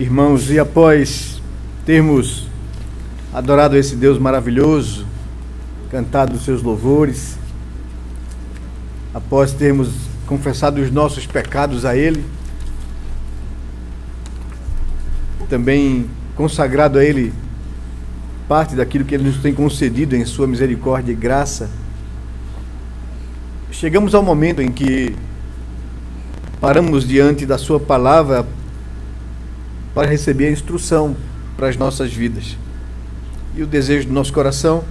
Irmãos, e após termos adorado esse Deus maravilhoso, cantado os seus louvores, após termos confessado os nossos pecados a Ele, também consagrado a Ele parte daquilo que Ele nos tem concedido em sua misericórdia e graça, chegamos ao momento em que paramos diante da sua palavra para receber a instrução para as nossas vidas. E o desejo do nosso coração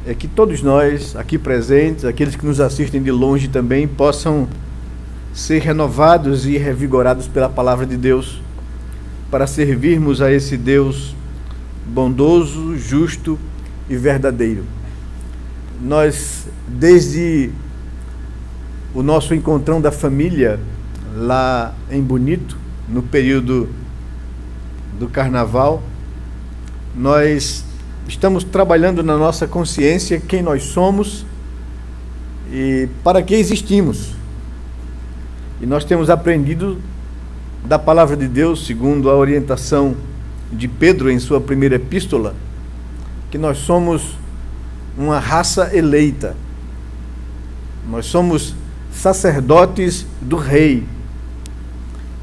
é que todos nós aqui presentes, aqueles que nos assistem de longe também, possam ser renovados e revigorados pela palavra de Deus, para servirmos a esse Deus bondoso, justo e verdadeiro. Nós, desde o nosso encontrão da família lá em Bonito, no período do carnaval, nós estamos trabalhando na nossa consciência quem nós somos e para que existimos. E nós temos aprendido da palavra de Deus, segundo a orientação de Pedro em sua primeira epístola, que nós somos uma raça eleita. Nós somos sacerdotes do Rei.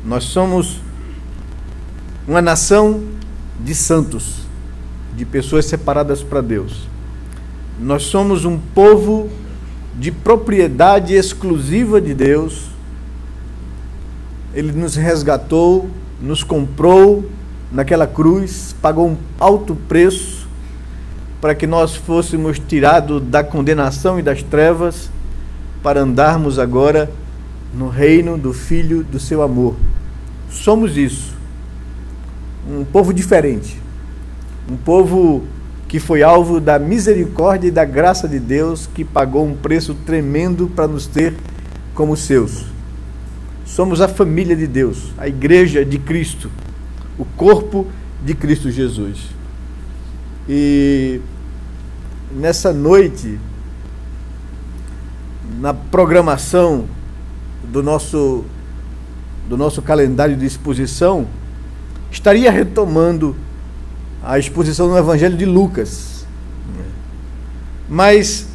Nós somos uma nação de santos, de pessoas separadas para Deus. Nós somos um povo de propriedade exclusiva de Deus. Ele nos resgatou, nos comprou naquela cruz, pagou um alto preço para que nós fôssemos tirados da condenação e das trevas para andarmos agora no reino do Filho do seu amor. Somos isso, um povo diferente, um povo que foi alvo da misericórdia e da graça de Deus, que pagou um preço tremendo para nos ter como seus. Somos a família de Deus, a igreja de Cristo, o corpo de Cristo Jesus. E nessa noite, na programação do nosso calendário de exposição, estaria retomando a exposição no Evangelho de Lucas. Mas,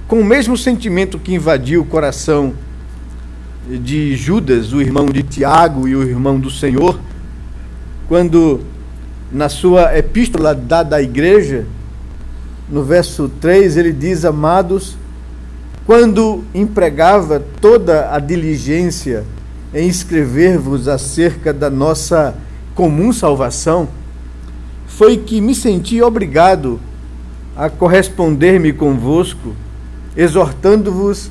com o mesmo sentimento que invadiu o coração de Judas, o irmão de Tiago e o irmão do Senhor, quando, na sua epístola dada à igreja, no verso 3, ele diz: amados, quando empregava toda a diligência em escrever-vos acerca da nossa comum salvação, foi que me senti obrigado a corresponder-me convosco, exortando-vos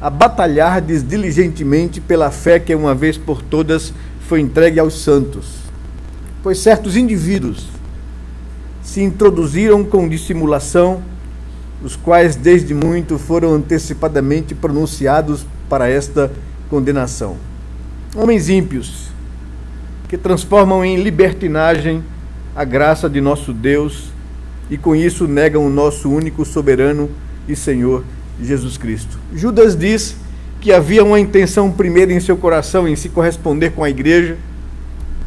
a batalhardes diligentemente pela fé que uma vez por todas foi entregue aos santos. Pois certos indivíduos se introduziram com dissimulação, os quais desde muito foram antecipadamente pronunciados para esta condenação. Homens ímpios, que transformam em libertinagem a graça de nosso Deus e com isso negam o nosso único soberano e Senhor Jesus Cristo. Judas diz que havia uma intenção primeira em seu coração em se corresponder com a igreja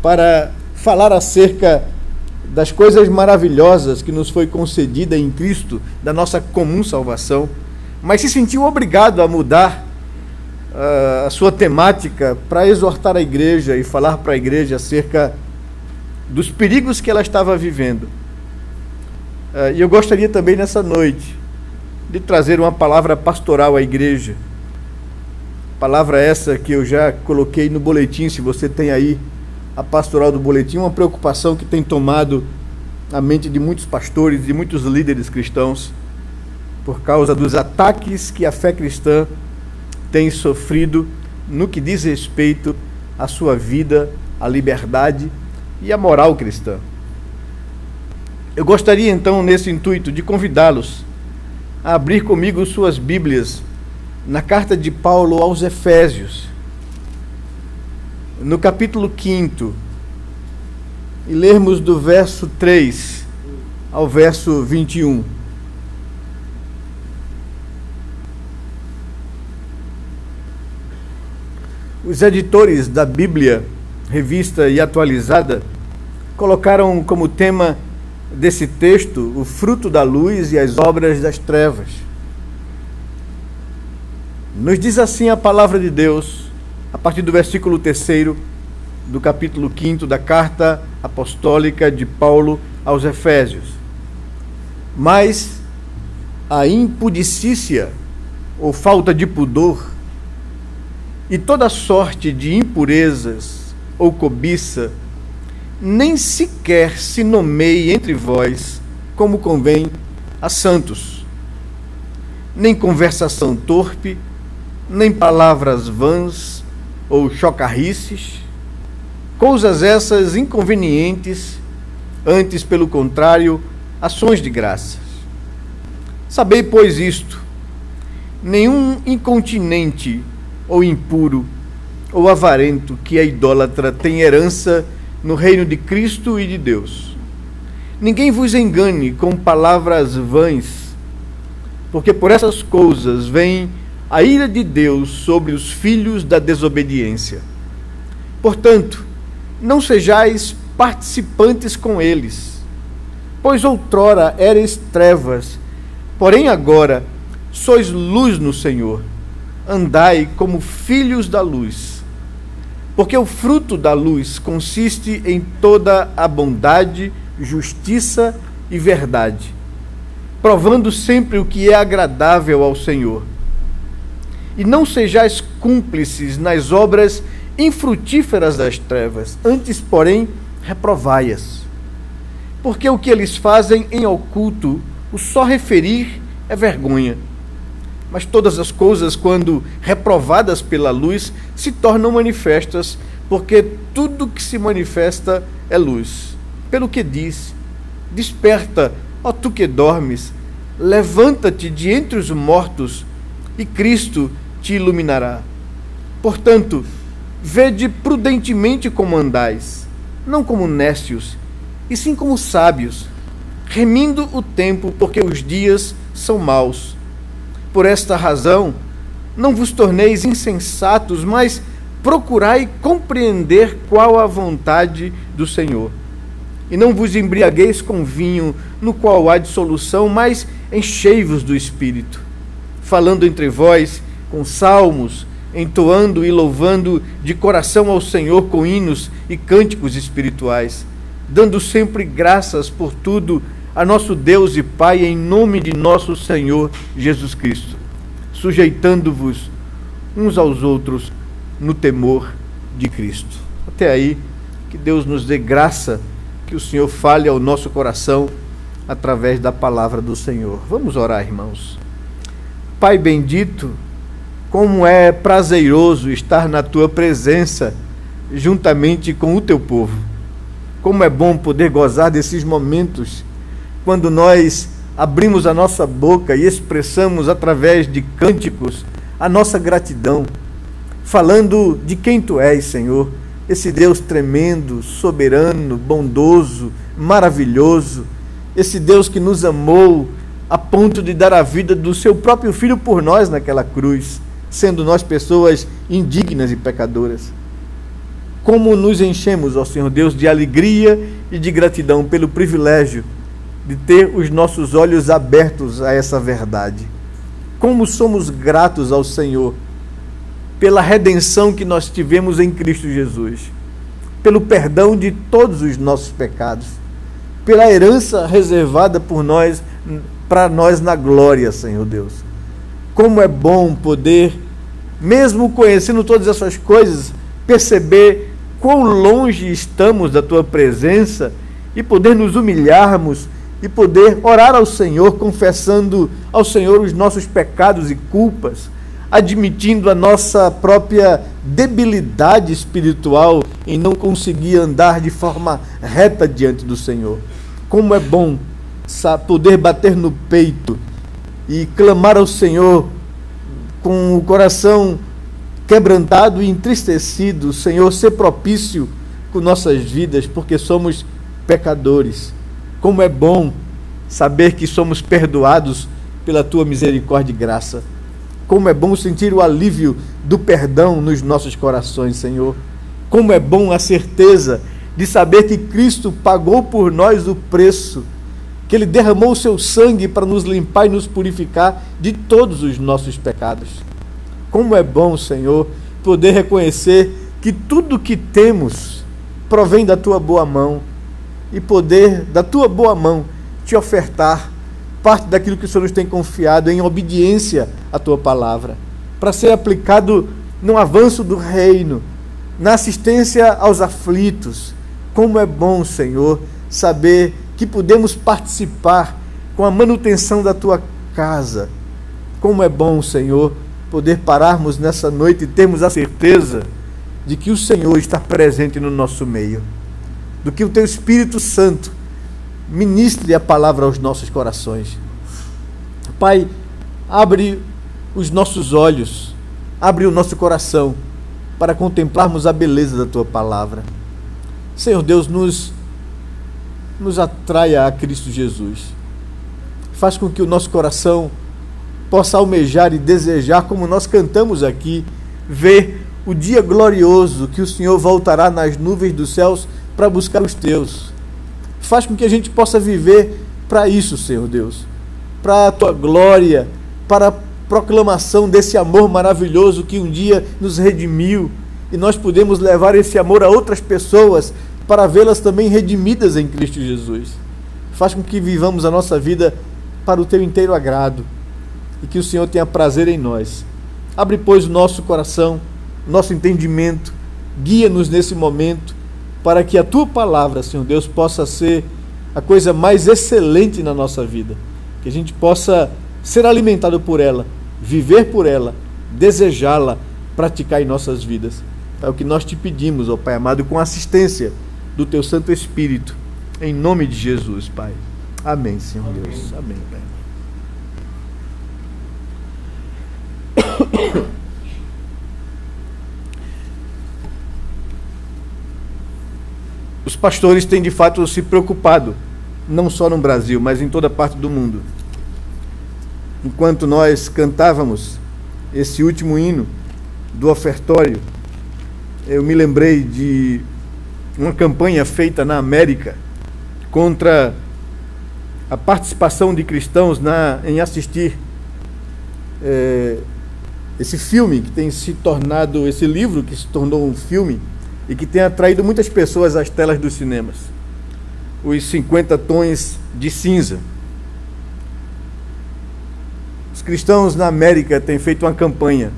para falar acerca das coisas maravilhosas que nos foi concedida em Cristo, da nossa comum salvação, mas se sentiu obrigado a mudar a sua temática para exortar a igreja e falar para a igreja acerca dos perigos que ela estava vivendo. E eu gostaria também nessa noite de trazer uma palavra pastoral à igreja, palavra essa que eu já coloquei no boletim. Se você tem aí a pastoral do boletim, uma preocupação que tem tomado a mente de muitos pastores e muitos líderes cristãos por causa dos ataques que a fé cristã tem sofrido no que diz respeito à sua vida, à liberdade e à moral cristã. Eu gostaria então, nesse intuito, de convidá-los a abrir comigo suas Bíblias na carta de Paulo aos Efésios, no capítulo 5, e lermos do verso 3 ao verso 21. Os editores da Bíblia revista e atualizada, colocaram como tema desse texto o fruto da luz e as obras das trevas. Nos diz assim a palavra de Deus, a partir do versículo 3º do capítulo 5º da carta apostólica de Paulo aos Efésios. Mas a impudicícia ou falta de pudor e toda sorte de impurezas ou cobiça nem sequer se nomeie entre vós como convém a santos, nem conversação torpe, nem palavras vãs ou chocarrices, coisas essas inconvenientes, antes, pelo contrário, ações de graças. Sabei, pois, isto: nenhum incontinente ou impuro ou avarento que é idólatra tem herança no reino de Cristo e de Deus. Ninguém vos engane com palavras vãs, porque por essas coisas vem a ira de Deus sobre os filhos da desobediência. Portanto, não sejais participantes com eles, pois outrora erais trevas, porém agora sois luz no Senhor. Andai como filhos da luz, porque o fruto da luz consiste em toda a bondade, justiça e verdade, provando sempre o que é agradável ao Senhor. E não sejais cúmplices nas obras infrutíferas das trevas, antes, porém, reprovai-as. Porque o que eles fazem em oculto, o só referir é vergonha. Mas todas as coisas, quando reprovadas pela luz, se tornam manifestas, porque tudo que se manifesta é luz. Pelo que diz: desperta, ó tu que dormes, levanta-te de entre os mortos, e Cristo te iluminará. Portanto, vede prudentemente como andais, não como nécios, e sim como sábios, remindo o tempo, porque os dias são maus. Por esta razão, não vos torneis insensatos, mas procurai compreender qual a vontade do Senhor. E não vos embriagueis com vinho, no qual há dissolução, mas enchei-vos do Espírito, falando entre vós com salmos, entoando e louvando de coração ao Senhor com hinos e cânticos espirituais, dando sempre graças por tudo a nosso Deus e Pai, em nome de nosso Senhor Jesus Cristo, sujeitando-vos uns aos outros no temor de Cristo. Até aí, que Deus nos dê graça, que o Senhor fale ao nosso coração através da palavra do Senhor. Vamos orar, irmãos. Pai bendito, como é prazeroso estar na Tua presença, juntamente com o Teu povo. Como é bom poder gozar desses momentos, quando nós abrimos a nossa boca e expressamos através de cânticos a nossa gratidão, falando de quem Tu és, Senhor, esse Deus tremendo, soberano, bondoso, maravilhoso, esse Deus que nos amou a ponto de dar a vida do Seu próprio Filho por nós naquela cruz, sendo nós pessoas indignas e pecadoras. Como nos enchemos, ó Senhor Deus, de alegria e de gratidão pelo privilégio de ter os nossos olhos abertos a essa verdade. Como somos gratos ao Senhor pela redenção que nós tivemos em Cristo Jesus, pelo perdão de todos os nossos pecados, pela herança reservada por nós, para nós na glória, Senhor Deus. Como é bom poder, mesmo conhecendo todas essas coisas, perceber quão longe estamos da Tua presença e poder nos humilharmos e poder orar ao Senhor, confessando ao Senhor os nossos pecados e culpas, admitindo a nossa própria debilidade espiritual em não conseguir andar de forma reta diante do Senhor. Como é bom poder bater no peito e clamar ao Senhor com o coração quebrantado e entristecido: Senhor, ser propício com nossas vidas, porque somos pecadores. Como é bom saber que somos perdoados pela Tua misericórdia e graça. Como é bom sentir o alívio do perdão nos nossos corações, Senhor. Como é bom a certeza de saber que Cristo pagou por nós o preço, que Ele derramou o seu sangue para nos limpar e nos purificar de todos os nossos pecados. Como é bom, Senhor, poder reconhecer que tudo que temos provém da Tua boa mão e poder, da Tua boa mão, Te ofertar parte daquilo que o Senhor nos tem confiado em obediência à Tua palavra, para ser aplicado no avanço do reino, na assistência aos aflitos. Como é bom, Senhor, saber que podemos participar com a manutenção da Tua casa. Como é bom, Senhor, poder pararmos nessa noite e termos a certeza de que o Senhor está presente no nosso meio, do que o Teu Espírito Santo ministre a palavra aos nossos corações. Pai, abre os nossos olhos, abre o nosso coração para contemplarmos a beleza da Tua palavra. Senhor Deus, nos atraia a Cristo Jesus. Faz com que o nosso coração possa almejar e desejar, como nós cantamos aqui, ver o dia glorioso que o Senhor voltará nas nuvens dos céus para buscar os Teus. Faz com que a gente possa viver para isso, Senhor Deus, para a Tua glória, para a proclamação desse amor maravilhoso que um dia nos redimiu, e nós podemos levar esse amor a outras pessoas para vê-las também redimidas em Cristo Jesus. Faz com que vivamos a nossa vida para o Teu inteiro agrado e que o Senhor tenha prazer em nós. Abre, pois, o nosso coração, nosso entendimento, guia-nos nesse momento para que a Tua palavra, Senhor Deus, possa ser a coisa mais excelente na nossa vida, que a gente possa ser alimentado por ela, viver por ela, desejá-la, praticar em nossas vidas. É o que nós Te pedimos, ó Pai amado, com a assistência do Teu Santo Espírito, em nome de Jesus, Pai. Amém, Senhor Deus. Amém, Pai. Os pastores têm de fato se preocupado, não só no Brasil, mas em toda parte do mundo. Enquanto nós cantávamos esse último hino do ofertório, eu me lembrei de uma campanha feita na América contra a participação de cristãos em assistir esse filme que tem se tornado, esse livro que se tornou um filme e que tem atraído muitas pessoas às telas dos cinemas. Os 50 Tons de Cinza. Os cristãos na América têm feito uma campanha,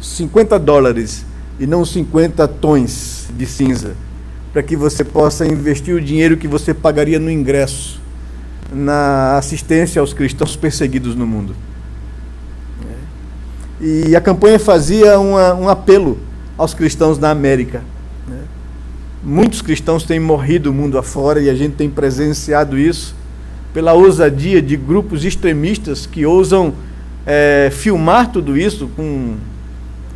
$50 e não 50 tons de cinza, para que você possa investir o dinheiro que você pagaria no ingresso na assistência aos cristãos perseguidos no mundo. E a campanha fazia um apelo aos cristãos na América. Muitos cristãos têm morrido mundo afora e a gente tem presenciado isso pela ousadia de grupos extremistas que ousam filmar tudo isso com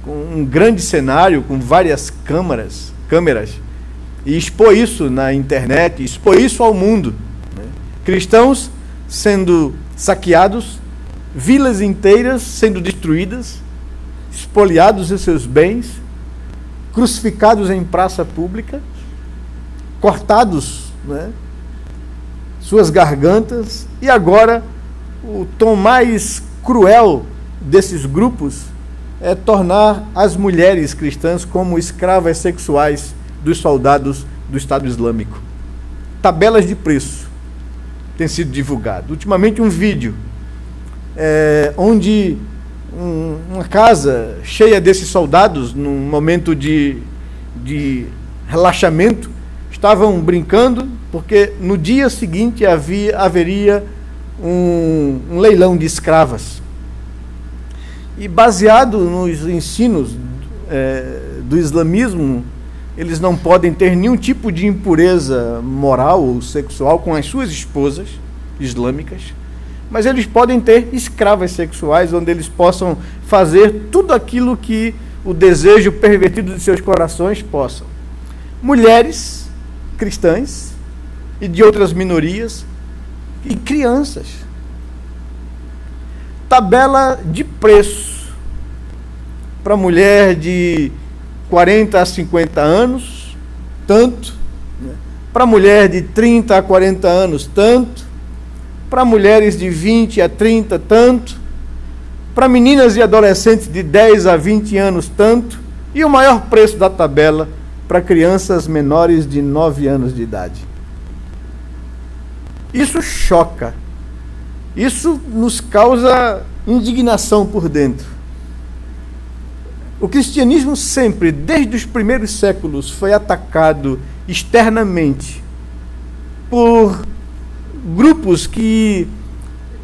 um grande cenário, com várias câmeras, e expor isso na internet, expor isso ao mundo. Cristãos sendo saqueados, vilas inteiras sendo destruídas, espoliados os seus bens, crucificados em praça pública, cortados, suas gargantas, e agora o tom mais cruel desses grupos é tornar as mulheres cristãs como escravas sexuais dos soldados do Estado Islâmico. Tabelas de preço têm sido divulgadas. Ultimamente um vídeo onde uma casa cheia desses soldados, num momento de relaxamento, estavam brincando, porque no dia seguinte haveria um leilão de escravas. E baseado nos ensinos do islamismo, eles não podem ter nenhum tipo de impureza moral ou sexual com as suas esposas islâmicas, mas eles podem ter escravas sexuais, onde eles possam fazer tudo aquilo que o desejo pervertido de seus corações possam. Mulheres cristãs e de outras minorias e crianças. Tabela de preço para mulher de 40 a 50 anos, tanto. Para mulher de 30 a 40 anos, tanto. Para mulheres de 20 a 30, tanto. Para meninas e adolescentes de 10 a 20 anos, tanto. E o maior preço da tabela para crianças menores de 9 anos de idade. Isso choca. Isso nos causa indignação por dentro. O cristianismo sempre, desde os primeiros séculos, foi atacado externamente por grupos que,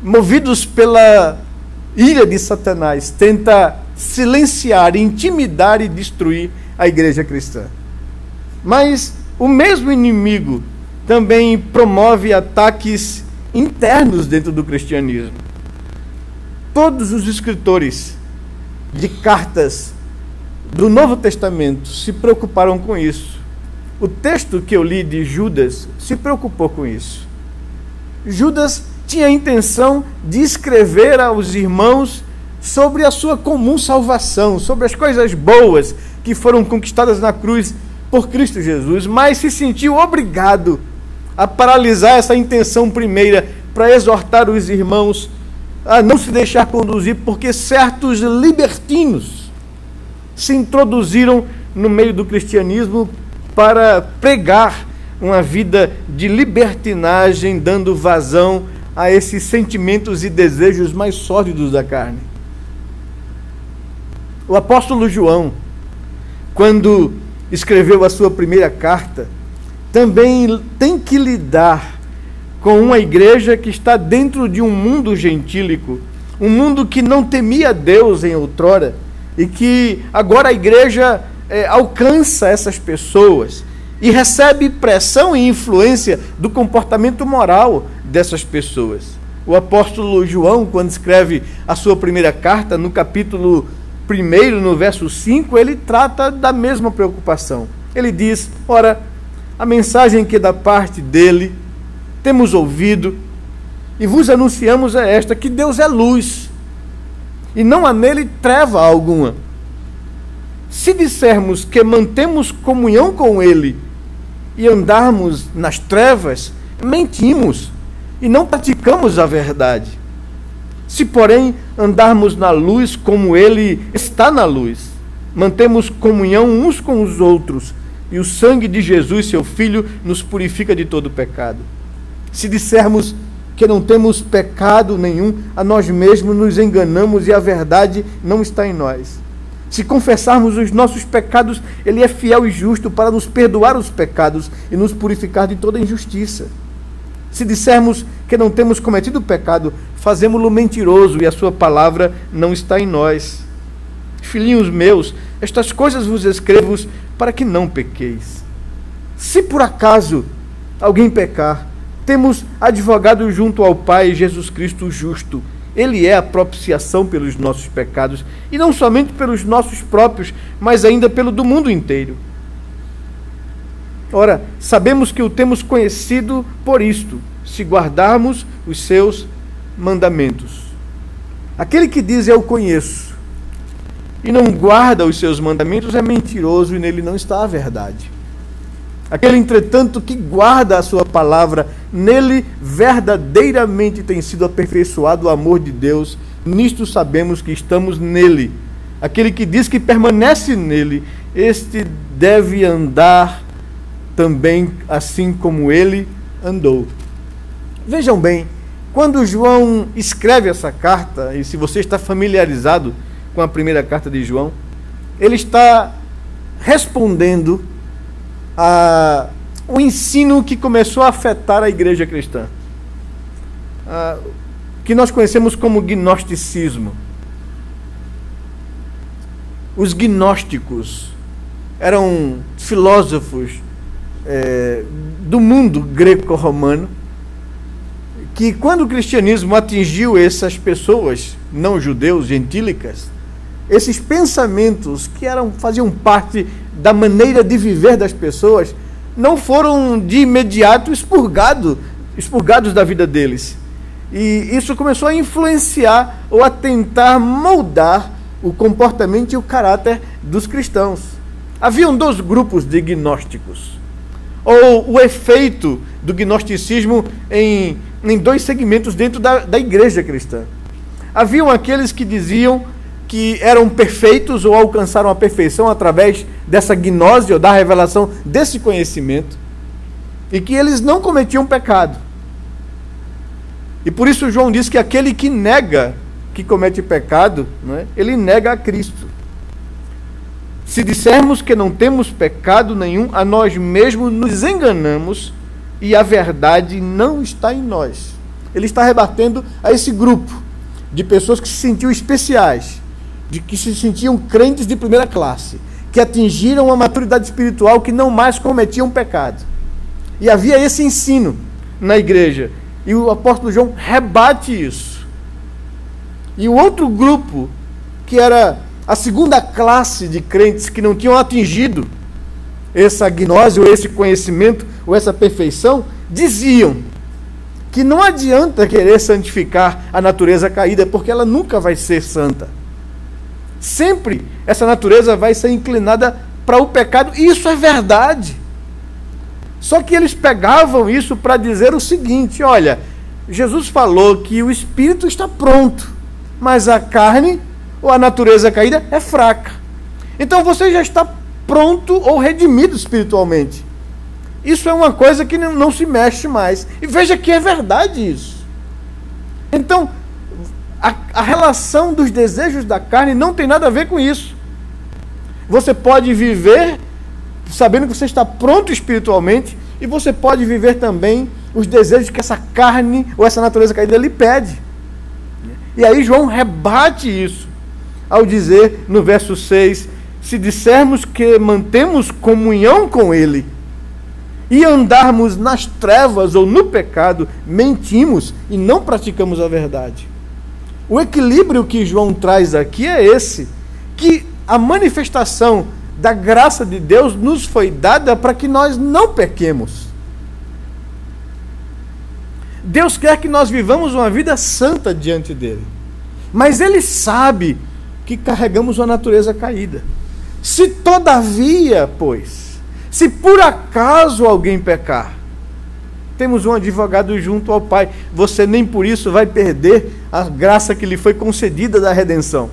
movidos pela ira de Satanás, tenta silenciar, intimidar e destruir a igreja cristã. Mas o mesmo inimigo também promove ataques internos dentro do cristianismo. Todos os escritores de cartas do Novo Testamento se preocuparam com isso. O texto que eu li de Judas se preocupou com isso. Judas tinha a intenção de escrever aos irmãos sobre a sua comum salvação, sobre as coisas boas que foram conquistadas na cruz por Cristo Jesus, mas se sentiu obrigado a paralisar essa intenção primeira para exortar os irmãos a não se deixar conduzir, porque certos libertinos se introduziram no meio do cristianismo para pregar uma vida de libertinagem, dando vazão a esses sentimentos e desejos mais sórdidos da carne. O apóstolo João, quando escreveu a sua primeira carta, também tem que lidar com uma igreja que está dentro de um mundo gentílico, um mundo que não temia Deus em outrora, e que agora a igreja alcança essas pessoas e recebe pressão e influência do comportamento moral dessas pessoas. O apóstolo João, quando escreve a sua primeira carta, no capítulo 1, no verso 5, ele trata da mesma preocupação. Ele diz: ora, a mensagem que da parte dele temos ouvido e vos anunciamos é esta, que Deus é luz, e não há nele treva alguma. Se dissermos que mantemos comunhão com ele e andarmos nas trevas, mentimos e não praticamos a verdade. Se, porém, andarmos na luz como ele está na luz, mantemos comunhão uns com os outros, e o sangue de Jesus, seu Filho, nos purifica de todo pecado. Se dissermos que não temos pecado nenhum, a nós mesmos nos enganamos e a verdade não está em nós. Se confessarmos os nossos pecados, ele é fiel e justo para nos perdoar os pecados e nos purificar de toda injustiça. Se dissermos que não temos cometido pecado, fazemo-lo mentiroso e a sua palavra não está em nós. Filhinhos meus, estas coisas vos escrevo para que não pequeis. Se por acaso alguém pecar, temos advogado junto ao Pai, Jesus Cristo justo. Ele é a propiciação pelos nossos pecados, e não somente pelos nossos próprios, mas ainda pelo do mundo inteiro. Ora, sabemos que o temos conhecido por isto, se guardarmos os seus mandamentos. Aquele que diz eu conheço, e não guarda os seus mandamentos, é mentiroso e nele não está a verdade. Aquele, entretanto, que guarda a sua palavra, nele verdadeiramente tem sido aperfeiçoado o amor de Deus. Nisto sabemos que estamos nele. Aquele que diz que permanece nele, este deve andar também assim como ele andou. Vejam bem, quando João escreve essa carta, e se você está familiarizado com a primeira carta de João, ele está respondendo o ensino que começou a afetar a igreja cristã, que nós conhecemos como gnosticismo. Os gnósticos eram filósofos do mundo greco-romano, que quando o cristianismo atingiu essas pessoas não judeus, gentílicas, esses pensamentos que faziam parte da maneira de viver das pessoas não foram de imediato expurgados da vida deles. E isso começou a influenciar ou a tentar moldar o comportamento e o caráter dos cristãos. Haviam dois grupos de gnósticos, ou o efeito do gnosticismo em dois segmentos dentro da igreja cristã. Haviam aqueles que diziam que eram perfeitos ou alcançaram a perfeição através dessa gnose ou da revelação desse conhecimento, e que eles não cometiam pecado. E por isso João diz que aquele que nega que comete pecado, não é? Ele nega a Cristo. Se dissermos que não temos pecado nenhum, a nós mesmos nos enganamos e a verdade não está em nós. Ele está rebatendo a esse grupo de pessoas que se sentiam especiais, de que se sentiam crentes de primeira classe, que atingiram uma maturidade espiritual, que não mais cometiam pecado. E havia esse ensino na igreja, e o apóstolo João rebate isso. E o outro grupo, que era a segunda classe de crentes que não tinham atingido essa gnose, ou esse conhecimento, ou essa perfeição, diziam que não adianta querer santificar a natureza caída, porque ela nunca vai ser santa. Sempre essa natureza vai ser inclinada para o pecado, e isso é verdade. Só que eles pegavam isso para dizer o seguinte: olha, Jesus falou que o espírito está pronto, mas a carne, ou a natureza caída, é fraca. Então você já está pronto ou redimido espiritualmente. Isso é uma coisa que não se mexe mais. E veja que é verdade isso. Então, a relação dos desejos da carne não tem nada a ver com isso. Você pode viver sabendo que você está pronto espiritualmente, e você pode viver também os desejos que essa carne ou essa natureza caída lhe pede. E aí João rebate isso ao dizer no verso 6: se dissermos que mantemos comunhão com Ele e andarmos nas trevas ou no pecado, mentimos e não praticamos a verdade. O equilíbrio que João traz aqui é esse, que a manifestação da graça de Deus nos foi dada para que nós não pequemos. Deus quer que nós vivamos uma vida santa diante dele, mas Ele sabe que carregamos uma natureza caída. Se todavia, pois, se por acaso alguém pecar, temos um advogado junto ao Pai. Você nem por isso vai perder a graça que lhe foi concedida da redenção.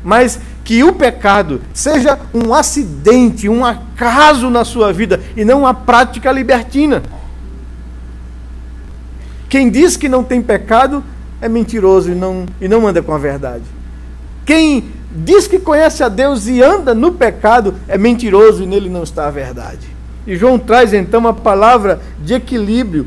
Mas que o pecado seja um acidente, um acaso na sua vida, e não uma prática libertina. Quem diz que não tem pecado é mentiroso e não anda com a verdade. Quem diz que conhece a Deus e anda no pecado é mentiroso e nele não está a verdade. E João traz então uma palavra de equilíbrio.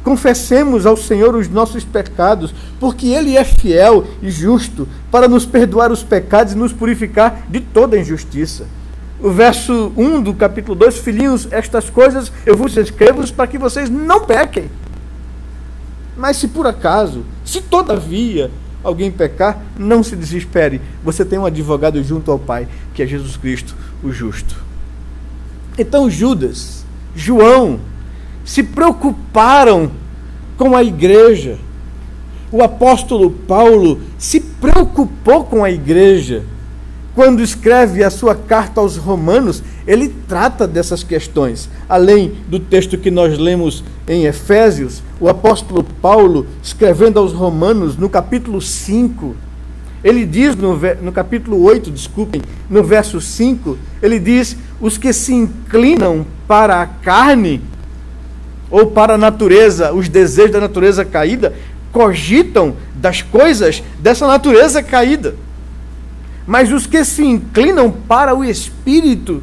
Confessemos ao Senhor os nossos pecados, porque Ele é fiel e justo para nos perdoar os pecados e nos purificar de toda injustiça. O verso 1 do capítulo 2: filhinhos, estas coisas eu vos escrevo para que vocês não pequem. Mas se por acaso, se todavia alguém pecar, não se desespere. Você tem um advogado junto ao Pai, que é Jesus Cristo, o justo. Então Judas, João, se preocuparam com a igreja. O apóstolo Paulo se preocupou com a igreja. Quando escreve a sua carta aos Romanos, ele trata dessas questões. Além do texto que nós lemos em Efésios, o apóstolo Paulo, escrevendo aos Romanos, no capítulo 5, ele diz, no capítulo 8, no verso 5, ele diz: os que se inclinam para a carne, ou para a natureza, os desejos da natureza caída, cogitam das coisas dessa natureza caída. Mas os que se inclinam para o Espírito,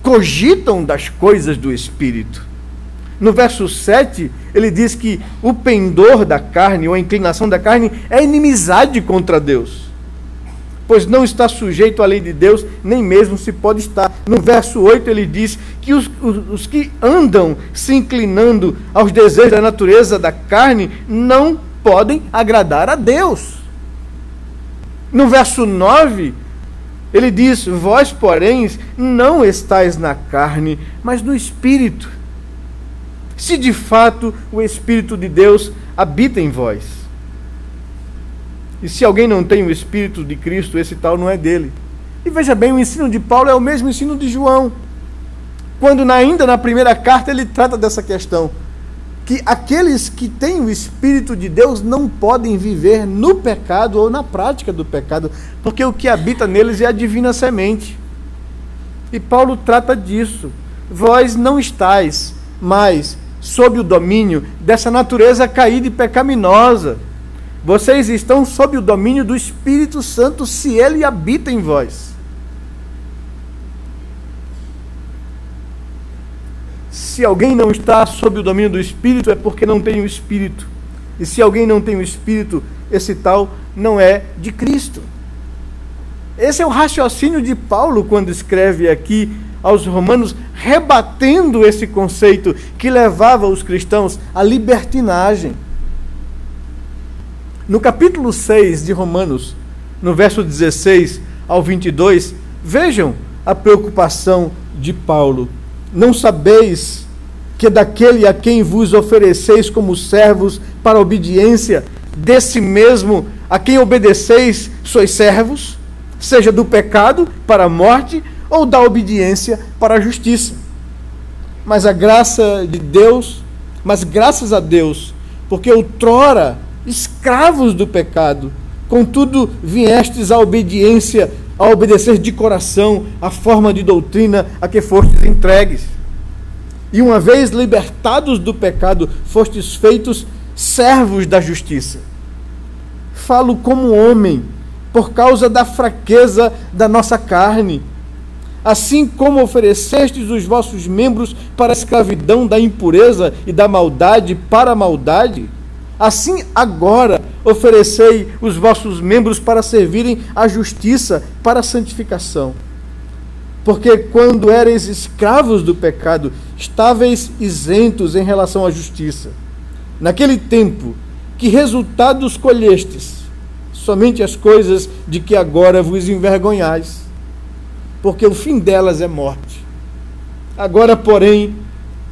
cogitam das coisas do Espírito. No verso 7, ele diz que o pendor da carne, ou a inclinação da carne, é inimizade contra Deus, pois não está sujeito à lei de Deus, nem mesmo se pode estar. No verso 8 ele diz que os que andam se inclinando aos desejos da natureza da carne não podem agradar a Deus. No verso 9 ele diz: vós, porém, não estáis na carne, mas no Espírito, se de fato o Espírito de Deus habita em vós. E se alguém não tem o Espírito de Cristo, esse tal não é dele. E veja bem, o ensino de Paulo é o mesmo ensino de João. Quando ainda na primeira carta ele trata dessa questão, que aqueles que têm o Espírito de Deus não podem viver no pecado ou na prática do pecado, porque o que habita neles é a divina semente. E Paulo trata disso. Vós não estáis mais sob o domínio dessa natureza caída e pecaminosa. Vocês estão sob o domínio do Espírito Santo, se ele habita em vós. Se alguém não está sob o domínio do Espírito, é porque não tem o Espírito. E se alguém não tem o Espírito, esse tal não é de Cristo. Esse é o raciocínio de Paulo quando escreve aqui aos Romanos, rebatendo esse conceito que levava os cristãos à libertinagem. No capítulo 6 de Romanos, no verso 16 ao 22, vejam a preocupação de Paulo. Não sabeis que daquele a quem vos ofereceis como servos para a obediência, desse mesmo a quem obedeceis sois servos, seja do pecado para a morte, ou da obediência para a justiça. Mas graças a Deus, porque outrora escravos do pecado, contudo viestes à obediência, a obedecer de coração a forma de doutrina a que fostes entregues. E uma vez libertados do pecado, fostes feitos servos da justiça. Falo como homem, por causa da fraqueza da nossa carne. Assim como oferecestes os vossos membros para a escravidão da impureza e da maldade para a maldade, assim agora oferecei os vossos membros para servirem à justiça, para a santificação. Porque quando erais escravos do pecado, estáveis isentos em relação à justiça. Naquele tempo, que resultados colhestes? Somente as coisas de que agora vos envergonhais, porque o fim delas é morte. Agora, porém,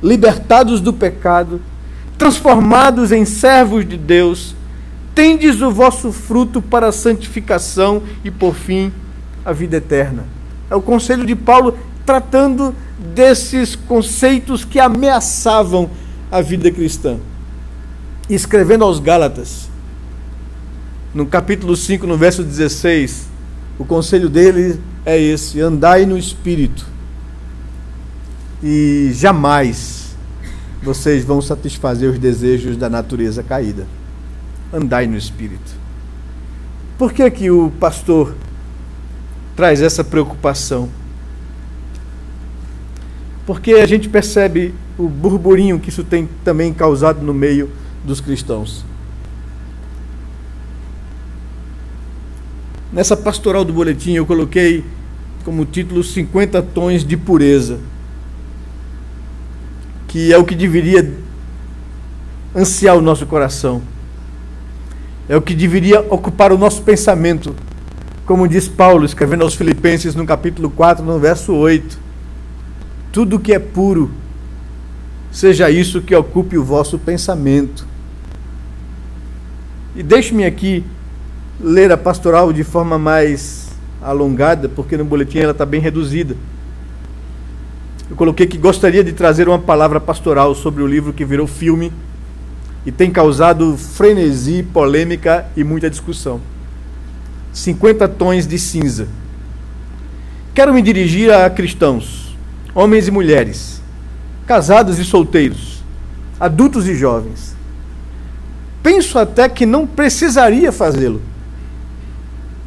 libertados do pecado, transformados em servos de Deus, tendes o vosso fruto para a santificação e, por fim, a vida eterna. É o conselho de Paulo tratando desses conceitos que ameaçavam a vida cristã. E escrevendo aos Gálatas, no capítulo 5, no verso 16, o conselho dele é esse: andai no Espírito, e jamais vocês vão satisfazer os desejos da natureza caída. Andai no Espírito. Por que que o pastor traz essa preocupação? Porque a gente percebe o burburinho que isso tem também causado no meio dos cristãos. Nessa pastoral do boletim eu coloquei como título 50 tons de pureza, que é o que deveria ansiar o nosso coração, é o que deveria ocupar o nosso pensamento, como diz Paulo, escrevendo aos Filipenses no capítulo 4, no verso 8, tudo que é puro, seja isso que ocupe o vosso pensamento. E deixe-me aqui ler a pastoral de forma mais alongada, porque no boletim ela está bem reduzida. Eu coloquei que gostaria de trazer uma palavra pastoral sobre o livro que virou filme e tem causado frenesi, polêmica e muita discussão. 50 tons de cinza. Quero me dirigir a cristãos, homens e mulheres, casados e solteiros, adultos e jovens. Penso até que não precisaria fazê-lo.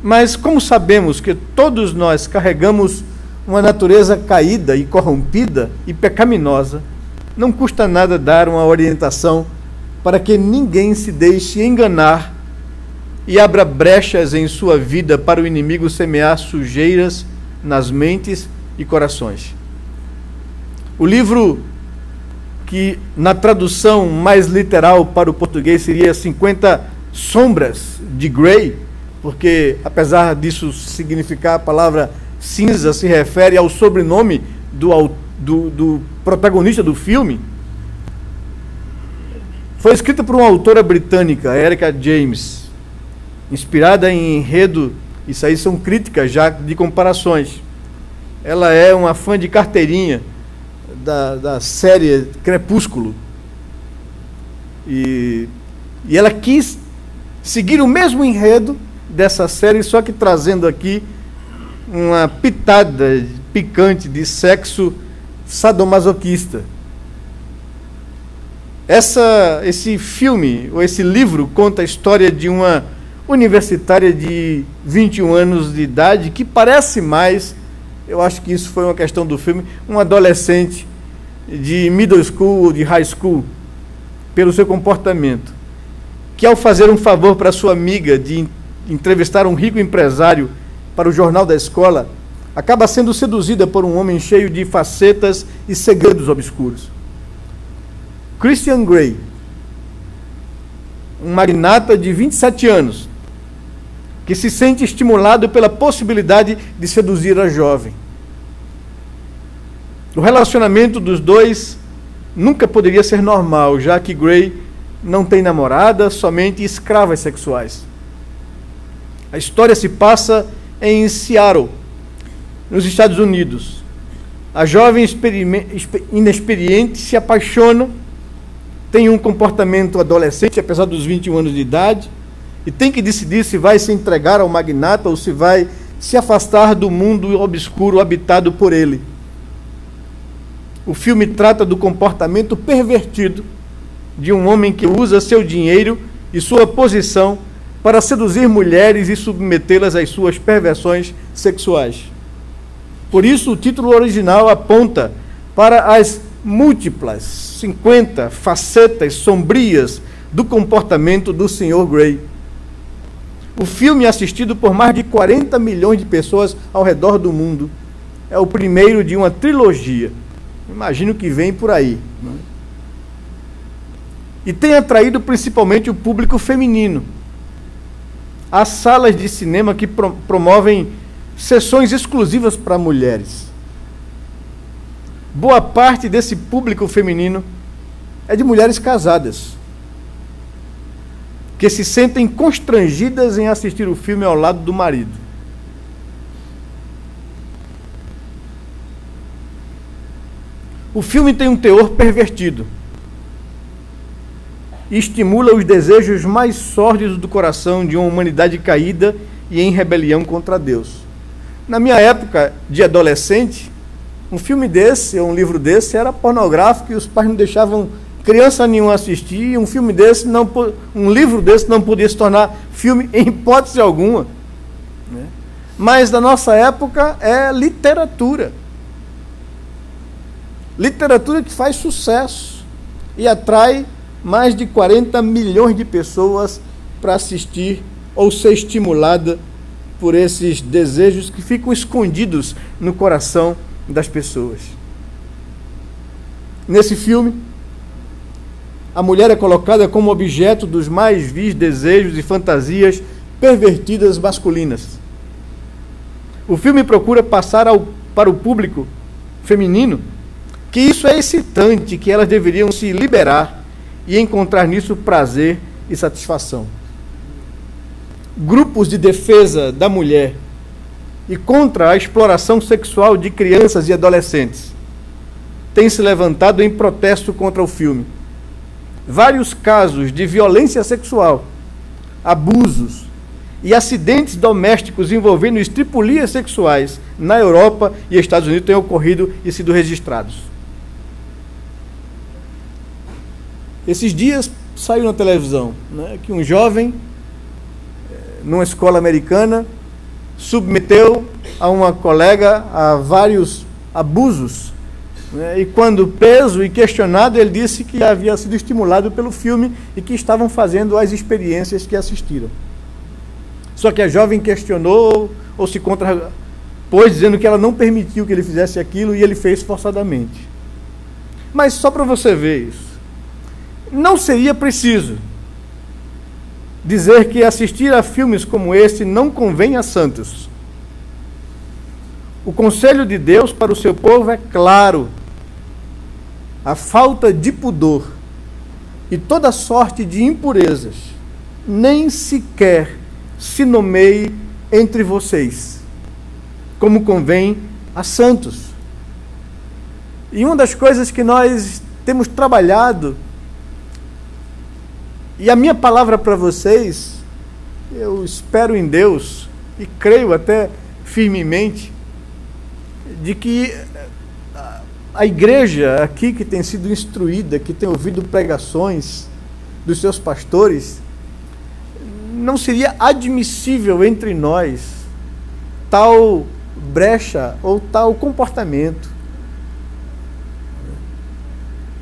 Mas como sabemos que todos nós carregamos uma natureza caída e corrompida e pecaminosa, não custa nada dar uma orientação para que ninguém se deixe enganar e abra brechas em sua vida para o inimigo semear sujeiras nas mentes e corações. O livro, que na tradução mais literal para o português seria 50 sombras de Grey, porque apesar disso significar a palavra cinza, se refere ao sobrenome do protagonista do filme, foi escrita por uma autora britânica, Erica James, inspirada em enredo Isso aí são críticas já de comparações. Ela é uma fã de carteirinha da série Crepúsculo. E ela quis seguir o mesmo enredo dessa série, só que trazendo aqui uma pitada picante de sexo sadomasoquista. Esse filme, ou esse livro, conta a história de uma universitária de 21 anos de idade, que parece mais, eu acho que isso foi uma questão do filme, um adolescente de middle school ou de high school, pelo seu comportamento, que ao fazer um favor para sua amiga de entrevistar um rico empresário para o jornal da escola, acaba sendo seduzida por um homem cheio de facetas e segredos obscuros. Christian Grey, um magnata de 27 anos, que se sente estimulado pela possibilidade de seduzir a jovem. O relacionamento dos dois nunca poderia ser normal, já que Grey não tem namorada, somente escravas sexuais. A história se passa em Seattle, nos Estados Unidos. A jovem inexperiente se apaixona, tem um comportamento adolescente, apesar dos 21 anos de idade, e tem que decidir se vai se entregar ao magnata ou se vai se afastar do mundo obscuro habitado por ele. O filme trata do comportamento pervertido de um homem que usa seu dinheiro e sua posição para seduzir mulheres e submetê-las às suas perversões sexuais. Por isso, o título original aponta para as múltiplas 50 facetas sombrias do comportamento do Sr. Grey. O filme é assistido por mais de 40 milhões de pessoas ao redor do mundo. É o primeiro de uma trilogia. Imagino que vem por aí. E tem atraído principalmente o público feminino. Há salas de cinema que promovem sessões exclusivas para mulheres. Boa parte desse público feminino é de mulheres casadas, que se sentem constrangidas em assistir o filme ao lado do marido. O filme tem um teor pervertido e estimula os desejos mais sórdidos do coração de uma humanidade caída e em rebelião contra Deus. Na minha época de adolescente, um filme desse, ou um livro desse, era pornográfico e os pais não deixavam criança nenhuma assistir, e um livro desse não podia se tornar filme em hipótese alguma. Né? Mas na nossa época é literatura. Literatura que faz sucesso e atrai mais de 40 milhões de pessoas para assistir ou ser estimulada por esses desejos que ficam escondidos no coração das pessoas. Nesse filme, a mulher é colocada como objeto dos mais vis desejos e fantasias pervertidas masculinas. O filme procura passar para o público feminino que isso é excitante, que elas deveriam se liberar e encontrar nisso prazer e satisfação. Grupos de defesa da mulher e contra a exploração sexual de crianças e adolescentes têm se levantado em protesto contra o filme. Vários casos de violência sexual, abusos e acidentes domésticos envolvendo estripulias sexuais na Europa e Estados Unidos têm ocorrido e sido registrados. Esses dias saiu na televisão, né, que um jovem, numa escola americana, submeteu a uma colega a vários abusos, né, e quando preso e questionado, ele disse que havia sido estimulado pelo filme e que estavam fazendo as experiências que assistiram. Só que a jovem questionou ou se contrapôs, dizendo que ela não permitiu que ele fizesse aquilo e ele fez forçadamente. Mas só para você ver isso, não seria preciso dizer que assistir a filmes como esse não convém a santos. O conselho de Deus para o seu povo é claro: a falta de pudor e toda sorte de impurezas nem sequer se nomeie entre vocês, como convém a santos. E uma das coisas que nós temos trabalhado, e a minha palavra para vocês, eu espero em Deus, e creio até firmemente, de que a igreja aqui que tem sido instruída, que tem ouvido pregações dos seus pastores, não seria admissível entre nós tal brecha ou tal comportamento.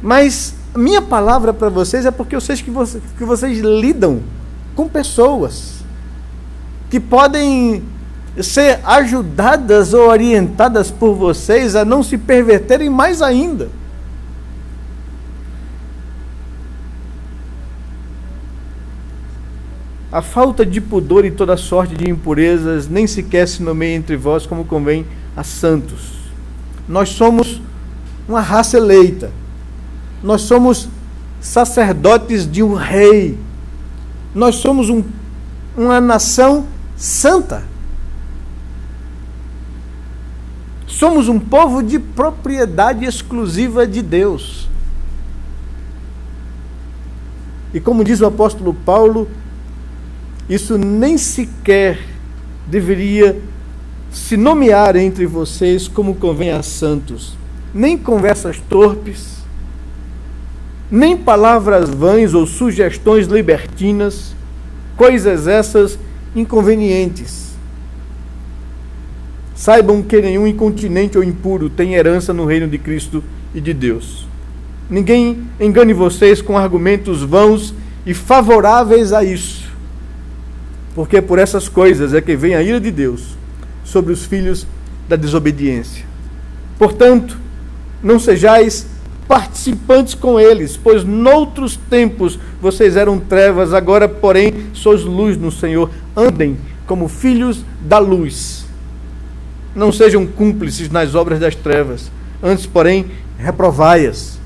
Mas minha palavra para vocês é porque eu sei que vocês lidam com pessoas que podem ser ajudadas ou orientadas por vocês a não se perverterem mais ainda. A falta de pudor e toda sorte de impurezas nem sequer se nomeia entre vós como convém a santos. Nós somos uma raça eleita. Nós somos sacerdotes de um rei. Nós somos uma nação santa. Somos um povo de propriedade exclusiva de Deus. E como diz o apóstolo Paulo, isso nem sequer deveria se nomear entre vocês como convém a santos. Nem conversas torpes, nem palavras vãs ou sugestões libertinas, coisas essas inconvenientes. Saibam que nenhum incontinente ou impuro tem herança no reino de Cristo e de Deus. Ninguém engane vocês com argumentos vãos e favoráveis a isso, porque por essas coisas é que vem a ira de Deus sobre os filhos da desobediência. Portanto, não sejais participantes com eles, pois noutros tempos vocês eram trevas, agora, porém, sois luz no Senhor. Andem como filhos da luz. Não sejam cúmplices nas obras das trevas, antes, porém, reprovai-as,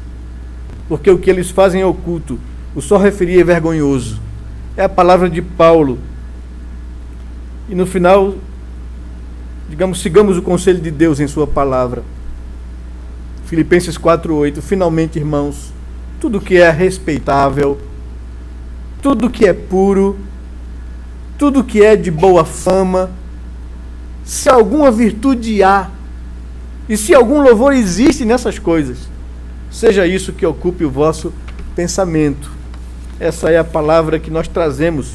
porque o que eles fazem é oculto, o só referir é vergonhoso. É a palavra de Paulo. E no final, sigamos o conselho de Deus em sua palavra. Filipenses 4:8. Finalmente, irmãos, tudo que é respeitável, tudo que é puro, tudo que é de boa fama, se alguma virtude há, e se algum louvor existe nessas coisas, seja isso que ocupe o vosso pensamento. Essa é a palavra que nós trazemos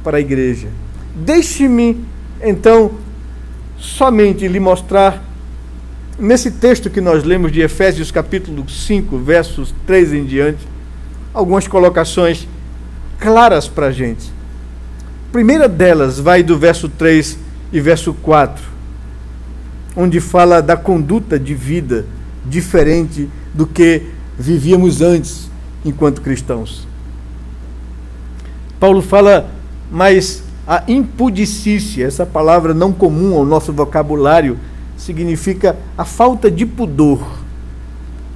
para a igreja. Deixe-me, então, somente lhe mostrar, nesse texto que nós lemos de Efésios capítulo 5, versos 3 em diante, algumas colocações claras para a gente. A primeira delas vai do verso 3 e verso 4, onde fala da conduta de vida diferente do que vivíamos antes enquanto cristãos. Paulo fala, mas a impudicícia, essa palavra não comum ao nosso vocabulário, significa a falta de pudor,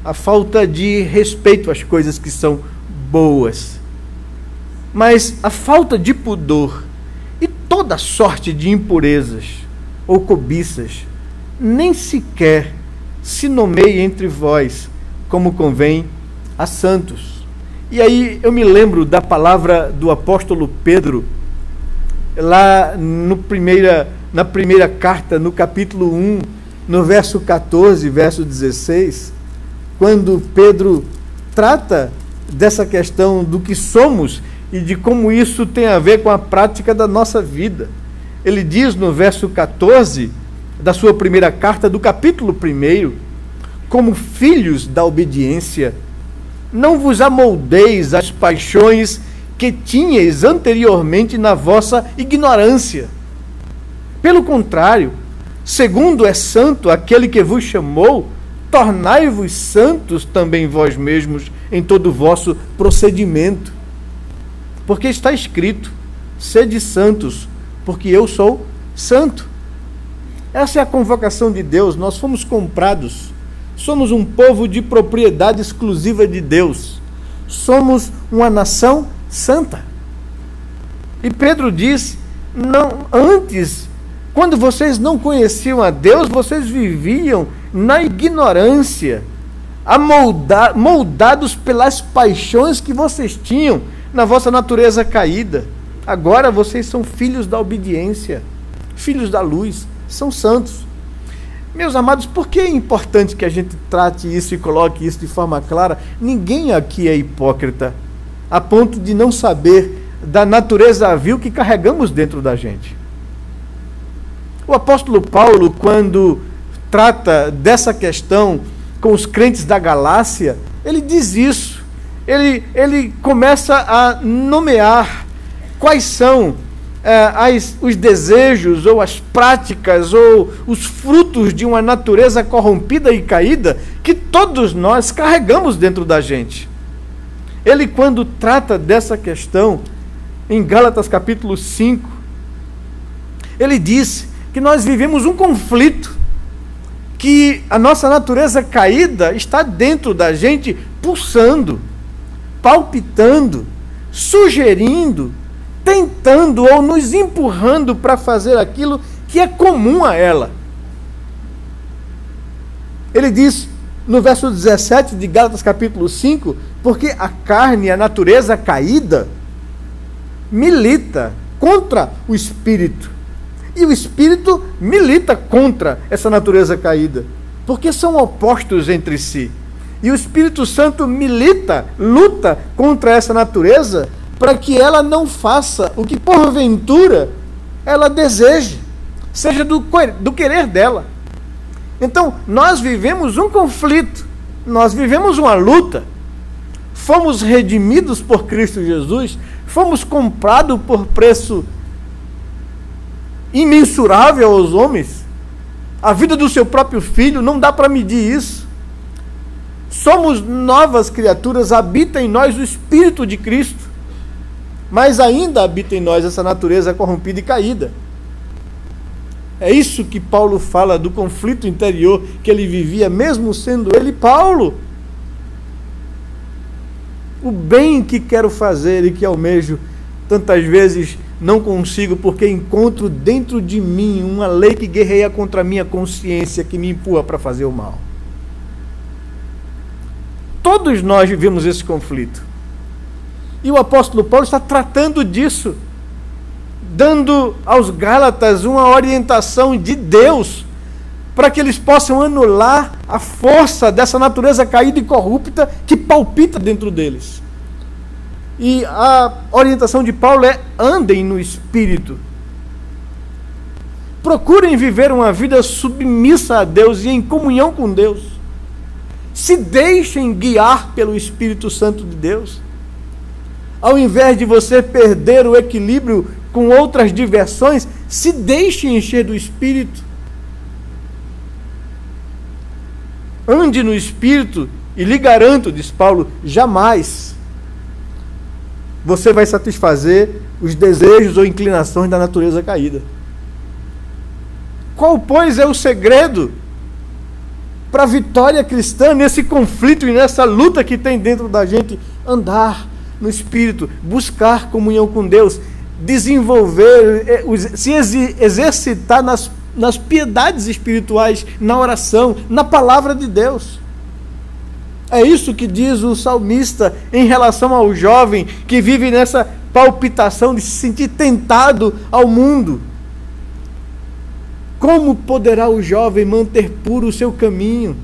a falta de respeito às coisas que são boas. Mas a falta de pudor e toda sorte de impurezas ou cobiças nem sequer se nomeia entre vós como convém a santos. E aí eu me lembro da palavra do apóstolo Pedro, lá na primeira carta, no capítulo 1, no verso 14, verso 16, quando Pedro trata dessa questão do que somos e de como isso tem a ver com a prática da nossa vida. Ele diz no verso 14 da sua primeira carta, do capítulo 1, como filhos da obediência, não vos amoldeis às paixões que tinhais anteriormente na vossa ignorância. Pelo contrário, segundo é santo aquele que vos chamou, tornai-vos santos também vós mesmos em todo o vosso procedimento. Porque está escrito, sede santos, porque eu sou santo. Essa é a convocação de Deus. Nós fomos comprados, somos um povo de propriedade exclusiva de Deus, somos uma nação santa. E Pedro diz, não, antes Quando vocês não conheciam a Deus, vocês viviam na ignorância, moldados pelas paixões que vocês tinham na vossa natureza caída. Agora vocês são filhos da obediência, filhos da luz, são santos. Meus amados, por que é importante que a gente trate isso e coloque isso de forma clara? Ninguém aqui é hipócrita, a ponto de não saber da natureza vil que carregamos dentro da gente. O apóstolo Paulo, quando trata dessa questão com os crentes da Galácia, ele diz isso. Ele começa a nomear quais são os desejos, ou as práticas, ou os frutos de uma natureza corrompida e caída que todos nós carregamos dentro da gente. Ele, quando trata dessa questão, em Gálatas capítulo 5, ele diz que nós vivemos um conflito, que a nossa natureza caída está dentro da gente, pulsando, palpitando, sugerindo, tentando ou nos empurrando para fazer aquilo que é comum a ela. Ele diz no verso 17 de Gálatas capítulo 5, porque a carne, a natureza caída, milita contra o espírito, e o espírito milita contra essa natureza caída, porque são opostos entre si. E o Espírito Santo luta contra essa natureza, para que ela não faça o que porventura ela deseje, seja do querer dela. Então, nós vivemos um conflito, nós vivemos uma luta. Fomos redimidos por Cristo Jesus, fomos comprados por preço imensurável aos homens. A vida do seu próprio filho, não dá para medir isso. Somos novas criaturas, habita em nós o Espírito de Cristo, mas ainda habita em nós essa natureza corrompida e caída. É isso que Paulo fala do conflito interior que ele vivia, mesmo sendo ele Paulo. O bem que quero fazer e que almejo, tantas vezes não consigo, porque encontro dentro de mim uma lei que guerreia contra a minha consciência, que me empurra para fazer o mal. Todos nós vivemos esse conflito. E o apóstolo Paulo está tratando disso, dando aos Gálatas uma orientação de Deus, para que eles possam anular a força dessa natureza caída e corrupta que palpita dentro deles. E a orientação de Paulo é: andem no Espírito. Procurem viver uma vida submissa a Deus e em comunhão com Deus. Se deixem guiar pelo Espírito Santo de Deus. Ao invés de você perder o equilíbrio com outras diversões, se deixe encher do Espírito. Ande no Espírito e lhe garanto, diz Paulo, jamais você vai satisfazer os desejos ou inclinações da natureza caída. Qual, pois, é o segredo para a vitória cristã nesse conflito e nessa luta que tem dentro da gente? Andar no Espírito, buscar comunhão com Deus, desenvolver, se exercitar nas piedades espirituais, na oração, na palavra de Deus. É isso que diz o salmista em relação ao jovem que vive nessa palpitação de se sentir tentado ao mundo. Como poderá o jovem manter puro o seu caminho?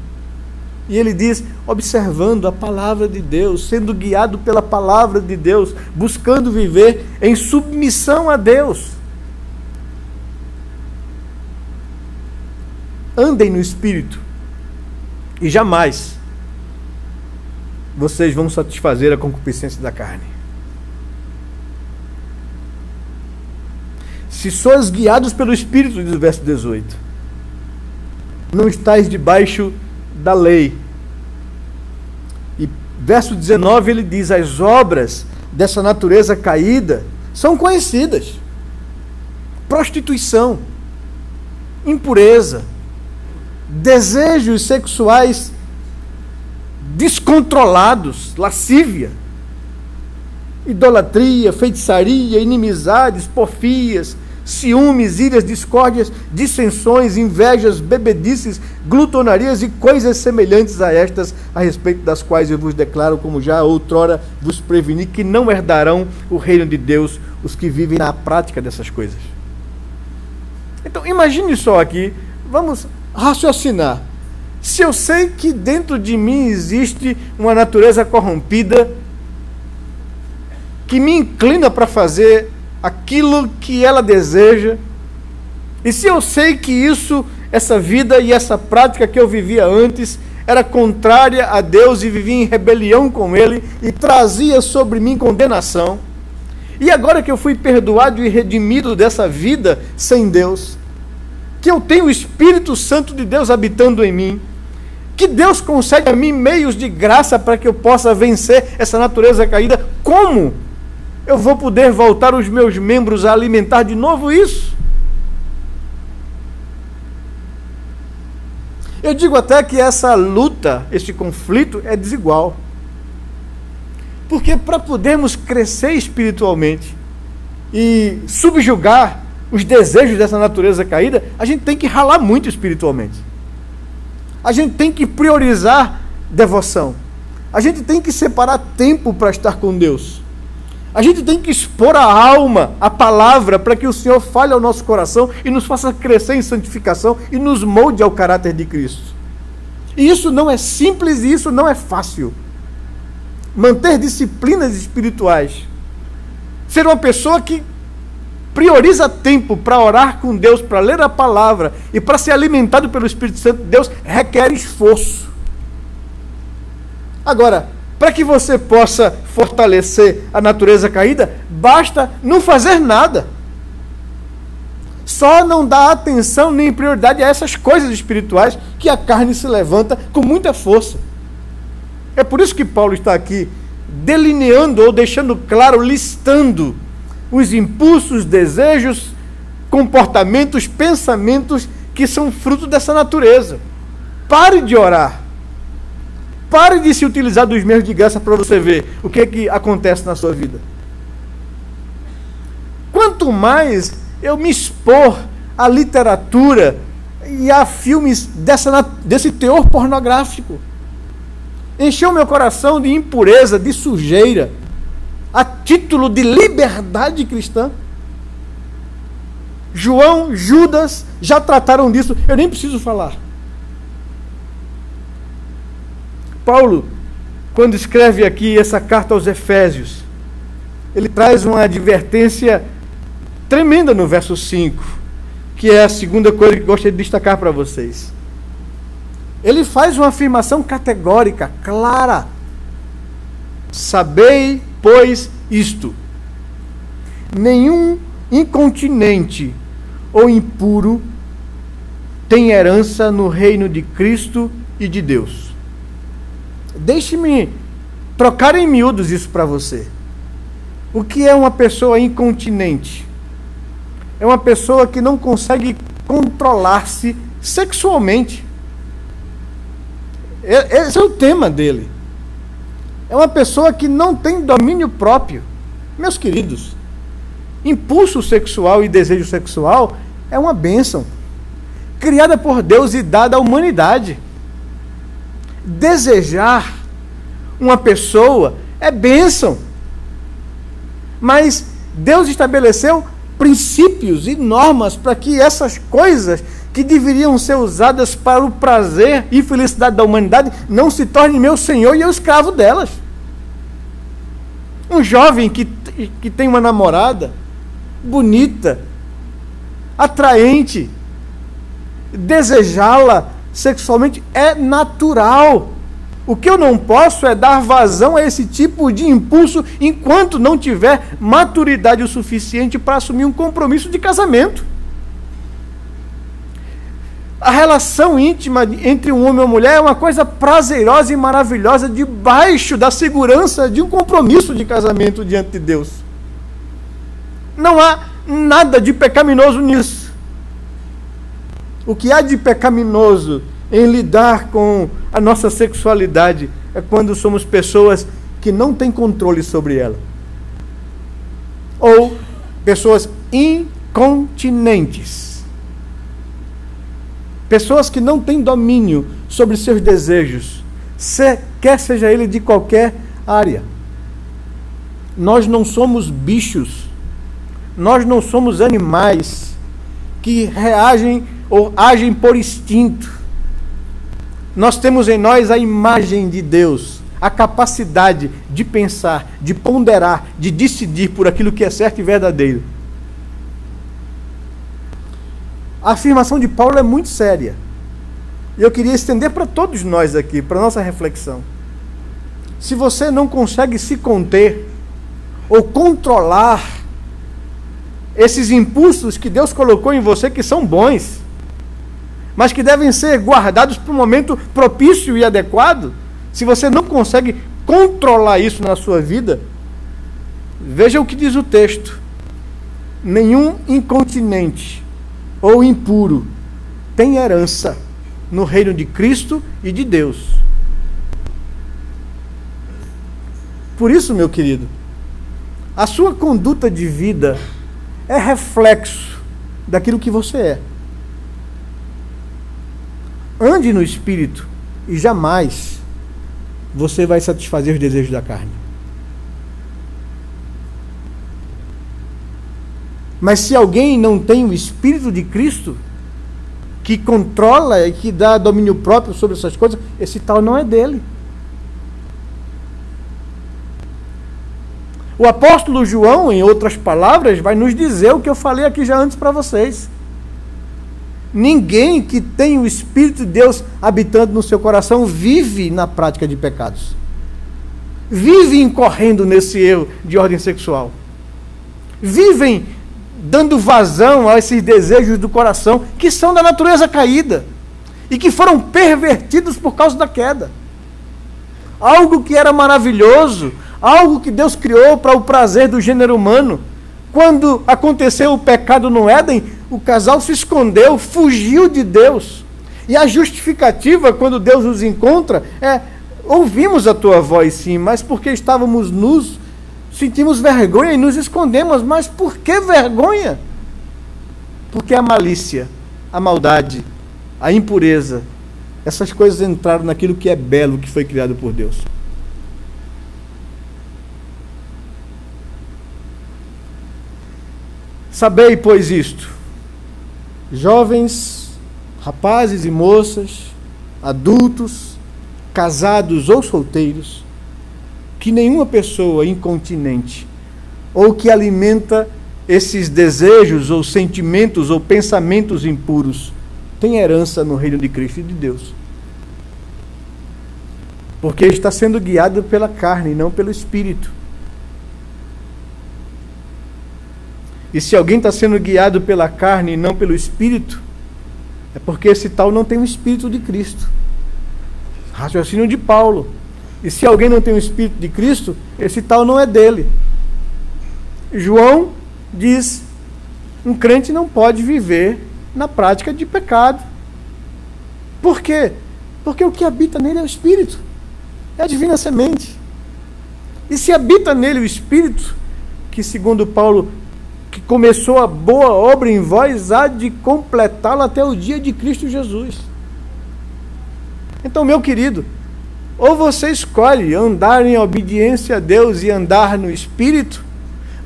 E ele diz, observando a palavra de Deus, sendo guiado pela palavra de Deus, buscando viver em submissão a Deus. Andem no Espírito e jamais vocês vão satisfazer a concupiscência da carne. Se sois guiados pelo Espírito, diz o verso 18, não estáis debaixo da lei. E verso 19 ele diz, as obras dessa natureza caída são conhecidas: prostituição, impureza, desejos sexuais descontrolados, lascívia, idolatria, feitiçaria, inimizades, porfias, ciúmes, iras, discórdias, dissensões, invejas, bebedices, glutonarias e coisas semelhantes a estas, a respeito das quais eu vos declaro, como já outrora vos preveni, que não herdarão o reino de Deus os que vivem na prática dessas coisas. Então, imagine só aqui, vamos raciocinar. Se eu sei que dentro de mim existe uma natureza corrompida que me inclina para fazer aquilo que ela deseja, e se eu sei que essa vida e essa prática que eu vivia antes era contrária a Deus e vivia em rebelião com Ele e trazia sobre mim condenação, e agora que eu fui perdoado e redimido dessa vida sem Deus, que eu tenho o Espírito Santo de Deus habitando em mim, que Deus concede a mim meios de graça para que eu possa vencer essa natureza caída, como eu vou poder voltar os meus membros a alimentar de novo isso? Eu digo até que essa luta, esse conflito é desigual. Porque para podermos crescer espiritualmente e subjugar os desejos dessa natureza caída, a gente tem que ralar muito espiritualmente. A gente tem que priorizar devoção. A gente tem que separar tempo para estar com Deus. A gente tem que expor a alma, a palavra, para que o Senhor fale ao nosso coração e nos faça crescer em santificação e nos molde ao caráter de Cristo. E isso não é simples e isso não é fácil. Manter disciplinas espirituais, ser uma pessoa que prioriza tempo para orar com Deus, para ler a palavra e para ser alimentado pelo Espírito Santo de Deus, requer esforço. Agora, para que você possa fortalecer a natureza caída, basta não fazer nada. Só não dar atenção nem prioridade a essas coisas espirituais que a carne se levanta com muita força. É por isso que Paulo está aqui delineando ou deixando claro, listando os impulsos, desejos, comportamentos, pensamentos que são fruto dessa natureza. Pare de orar. Pare de se utilizar dos meios de graça para você ver o que acontece na sua vida. Quanto mais eu me expor à literatura e a filmes desse teor pornográfico, encheu meu coração de impureza, de sujeira, a título de liberdade cristã. João, Judas já trataram disso, eu nem preciso falar. Paulo, quando escreve aqui essa carta aos Efésios, ele traz uma advertência tremenda no verso 5, que é a segunda coisa que gostaria de destacar para vocês. Ele faz uma afirmação categórica, clara. Sabei, pois, isto: nenhum incontinente ou impuro tem herança no reino de Cristo e de Deus. Deixe-me trocar em miúdos isso para você. O que é uma pessoa incontinente? É uma pessoa que não consegue controlar-se sexualmente. Esse é o tema dele. É uma pessoa que não tem domínio próprio. Meus queridos, impulso sexual e desejo sexual é uma bênção, criada por Deus e dada à humanidade. Desejar uma pessoa é bênção, mas Deus estabeleceu princípios e normas para que essas coisas que deveriam ser usadas para o prazer e felicidade da humanidade não se tornem meu senhor e eu escravo delas. Um jovem que tem uma namorada bonita, atraente, desejá-la sexualmente é natural. O que eu não posso é dar vazão a esse tipo de impulso enquanto não tiver maturidade o suficiente para assumir um compromisso de casamento. A relação íntima entre um homem e uma mulher é uma coisa prazerosa e maravilhosa debaixo da segurança de um compromisso de casamento diante de Deus. Não há nada de pecaminoso nisso. O que há de pecaminoso em lidar com a nossa sexualidade é quando somos pessoas que não têm controle sobre ela. Ou pessoas incontinentes. Pessoas que não têm domínio sobre seus desejos, quer seja ele de qualquer área. Nós não somos bichos, nós não somos animais que reagem ou agem por instinto. Nós temos em nós a imagem de Deus, a capacidade de pensar, de ponderar, de decidir por aquilo que é certo e verdadeiro. A afirmação de Paulo é muito séria. E eu queria estender para todos nós aqui, para a nossa reflexão. Se você não consegue se conter ou controlar esses impulsos que Deus colocou em você, que são bons, mas que devem ser guardados para um momento propício e adequado, se você não consegue controlar isso na sua vida, veja o que diz o texto: nenhum incontinente ou impuro tem herança no reino de Cristo e de Deus. Por isso, meu querido, a sua conduta de vida é reflexo daquilo que você é. Ande no Espírito e jamais você vai satisfazer os desejos da carne. Mas se alguém não tem o Espírito de Cristo, que controla e que dá domínio próprio sobre essas coisas, esse tal não é dele. O apóstolo João, em outras palavras, vai nos dizer o que eu falei aqui já antes para vocês. Ninguém que tem o Espírito de Deus habitando no seu coração vive na prática de pecados. Vive incorrendo nesse erro de ordem sexual. Vivem dando vazão a esses desejos do coração que são da natureza caída e que foram pervertidos por causa da queda. Algo que era maravilhoso, algo que Deus criou para o prazer do gênero humano. Quando aconteceu o pecado no Éden, o casal se escondeu, fugiu de Deus. E a justificativa, quando Deus os encontra, é: ouvimos a tua voz sim, mas porque estávamos nus, sentimos vergonha e nos escondemos. Mas por que vergonha? Porque a malícia, a maldade, a impureza, essas coisas entraram naquilo que é belo, que foi criado por Deus. Sabei, pois, isto, jovens, rapazes e moças, adultos, casados ou solteiros, que nenhuma pessoa incontinente ou que alimenta esses desejos ou sentimentos ou pensamentos impuros tem herança no reino de Cristo e de Deus. Porque está sendo guiado pela carne e não pelo Espírito. E se alguém está sendo guiado pela carne e não pelo Espírito, é porque esse tal não tem o Espírito de Cristo. Raciocínio de Paulo. E se alguém não tem o Espírito de Cristo, esse tal não é dele. João diz: um crente não pode viver na prática de pecado. Por quê? Porque o que habita nele é o Espírito, é a divina semente. E se habita nele o Espírito, que segundo Paulo, que começou a boa obra em vós, há de completá-la até o dia de Cristo Jesus. Então, meu querido, ou você escolhe andar em obediência a Deus e andar no Espírito,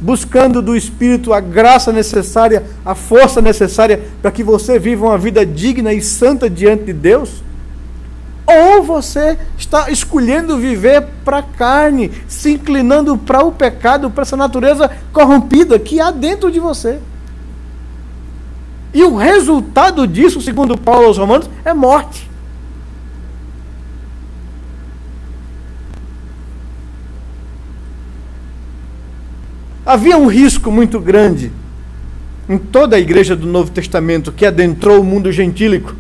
buscando do Espírito a graça necessária, a força necessária para que você viva uma vida digna e santa diante de Deus, ou você está escolhendo viver para a carne, se inclinando para o pecado, para essa natureza corrompida que há dentro de você. E o resultado disso, segundo Paulo aos Romanos, é morte. Havia um risco muito grande em toda a igreja do Novo Testamento que adentrou o mundo gentílico,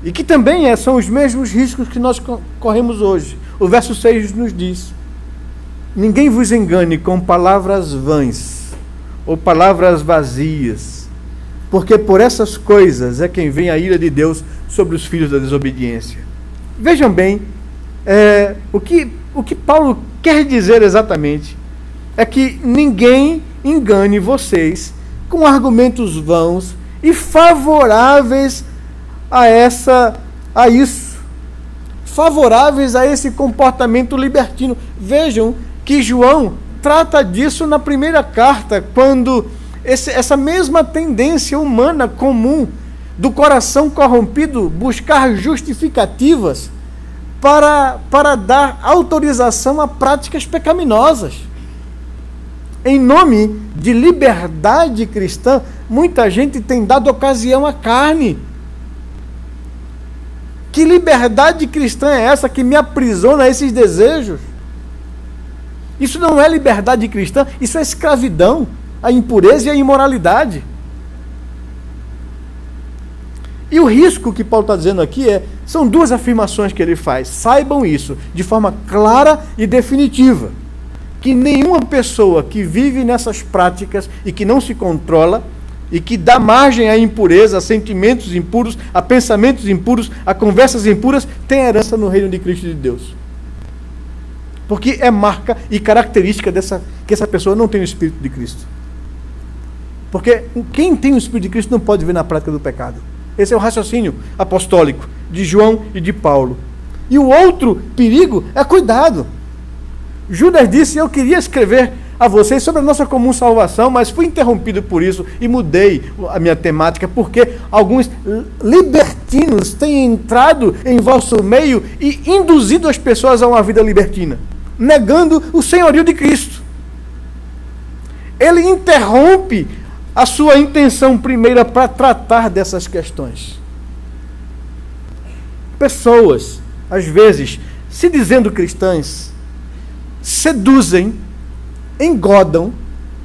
e que também são os mesmos riscos que nós corremos hoje. O verso 6 nos diz: ninguém vos engane com palavras vãs ou palavras vazias, porque por essas coisas é quem vem a ira de Deus sobre os filhos da desobediência. Vejam bem, o que Paulo quer dizer exatamente é que ninguém engane vocês com argumentos vãos e favoráveis a isso, favoráveis a esse comportamento libertino. Vejam que João trata disso na primeira carta, quando essa mesma tendência humana comum do coração corrompido buscar justificativas para dar autorização a práticas pecaminosas. Em nome de liberdade cristã, muita gente tem dado ocasião à carne. Que liberdade cristã é essa que me aprisiona a esses desejos? Isso não é liberdade cristã, isso é escravidão, a impureza e a imoralidade. E o risco que Paulo está dizendo aqui são duas afirmações que ele faz. Saibam isso de forma clara e definitiva, que nenhuma pessoa que vive nessas práticas e que não se controla e que dá margem à impureza, a sentimentos impuros, a pensamentos impuros, a conversas impuras, tem herança no reino de Cristo de Deus. Porque é marca e característica que essa pessoa não tem o Espírito de Cristo. Porque quem tem o Espírito de Cristo não pode viver na prática do pecado. Esse é o raciocínio apostólico de João e de Paulo. E o outro perigo é cuidado. Judas disse: eu queria escrever a vocês sobre a nossa comum salvação, mas fui interrompido por isso e mudei a minha temática, porque alguns libertinos têm entrado em vosso meio e induzido as pessoas a uma vida libertina, negando o senhorio de Cristo. Ele interrompe a sua intenção primeira para tratar dessas questões. Pessoas, às vezes, se dizendo cristãs, seduzem, engodam,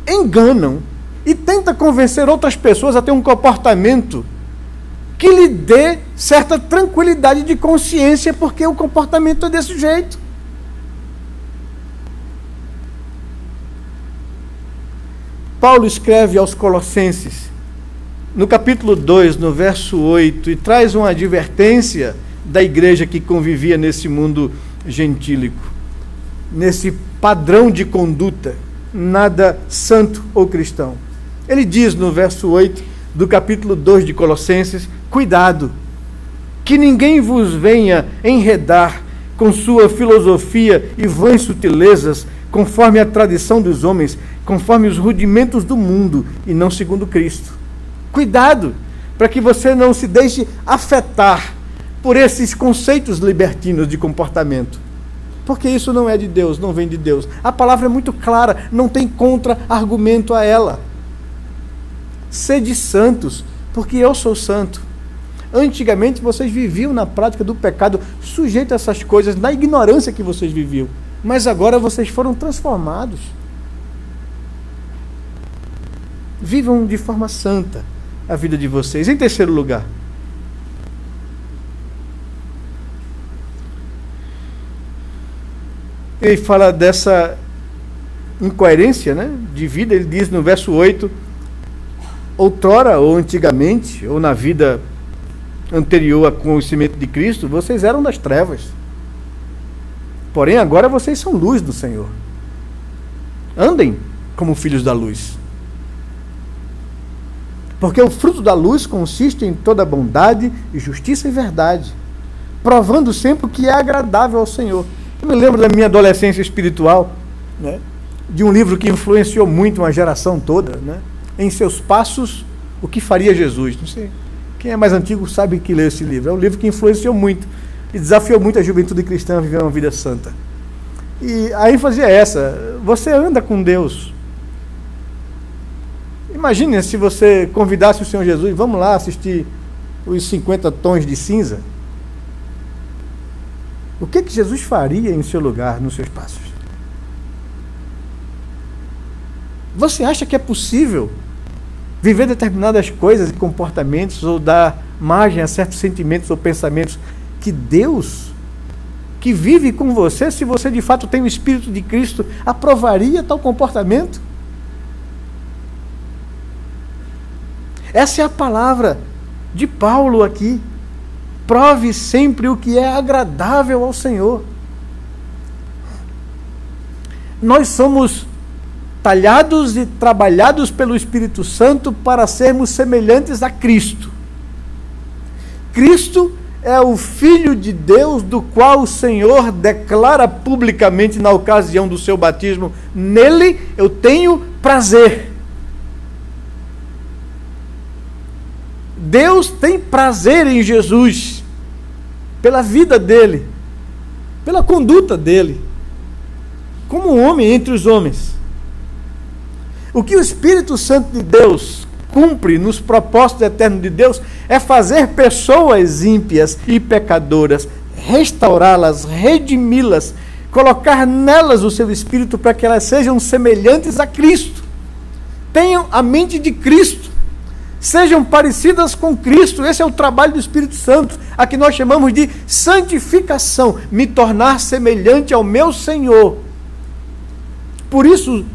enganam e tentam convencer outras pessoas a ter um comportamento que lhe dê certa tranquilidade de consciência, porque o comportamento é desse jeito. Paulo escreve aos Colossenses, no capítulo 2, no verso 8, e traz uma advertência da igreja que convivia nesse mundo gentílico, nesse padrão de conduta, nada santo ou cristão. Ele diz no verso 8 do capítulo 2 de Colossenses: cuidado, que ninguém vos venha enredar com sua filosofia e vãs sutilezas, conforme a tradição dos homens, conforme os rudimentos do mundo, e não segundo Cristo. Cuidado, para que você não se deixe afetar por esses conceitos libertinos de comportamento, porque isso não é de Deus, não vem de Deus. A palavra é muito clara, não tem contra-argumento a ela. Sede santos, porque eu sou santo. Antigamente vocês viviam na prática do pecado, sujeitos a essas coisas, na ignorância que vocês viviam. Mas agora vocês foram transformados. Vivam de forma santa a vida de vocês. Em terceiro lugar, ele fala dessa incoerência, né, de vida. Ele diz no verso 8: outrora, ou antigamente, ou na vida anterior ao conhecimento de Cristo, vocês eram das trevas. Porém, agora vocês são luz do Senhor. Andem como filhos da luz. Porque o fruto da luz consiste em toda bondade, justiça e verdade, provando sempre o que é agradável ao Senhor. Eu me lembro da minha adolescência espiritual, né, de um livro que influenciou muito uma geração toda, né, Em Seus Passos, o que Faria Jesus. Não sei, quem é mais antigo sabe que leu esse livro. É um livro que influenciou muito e desafiou muito a juventude cristã a viver uma vida santa. E a ênfase é essa: você anda com Deus. Imagine se você convidasse o Senhor Jesus: vamos lá assistir os 50 tons de cinza. O que Jesus faria em seu lugar, nos seus passos? Você acha que é possível viver determinadas coisas e comportamentos, ou dar margem a certos sentimentos ou pensamentos, que Deus, que vive com você, se você de fato tem o Espírito de Cristo, aprovaria tal comportamento? Essa é a palavra de Paulo aqui. Prove sempre o que é agradável ao Senhor. Nós somos talhados e trabalhados pelo Espírito Santo para sermos semelhantes a Cristo. Cristo é o Filho de Deus, do qual o Senhor declara publicamente na ocasião do seu batismo: nele eu tenho prazer. Deus tem prazer em Jesus, pela vida dele, pela conduta dele, como um homem entre os homens. O que o Espírito Santo de Deus cumpre nos propósitos eternos de Deus é fazer pessoas ímpias e pecadoras, restaurá-las, redimi-las, colocar nelas o seu Espírito para que elas sejam semelhantes a Cristo, tenham a mente de Cristo, sejam parecidas com Cristo. Esse é o trabalho do Espírito Santo, a que nós chamamos de santificação, me tornar semelhante ao meu Senhor. Por isso,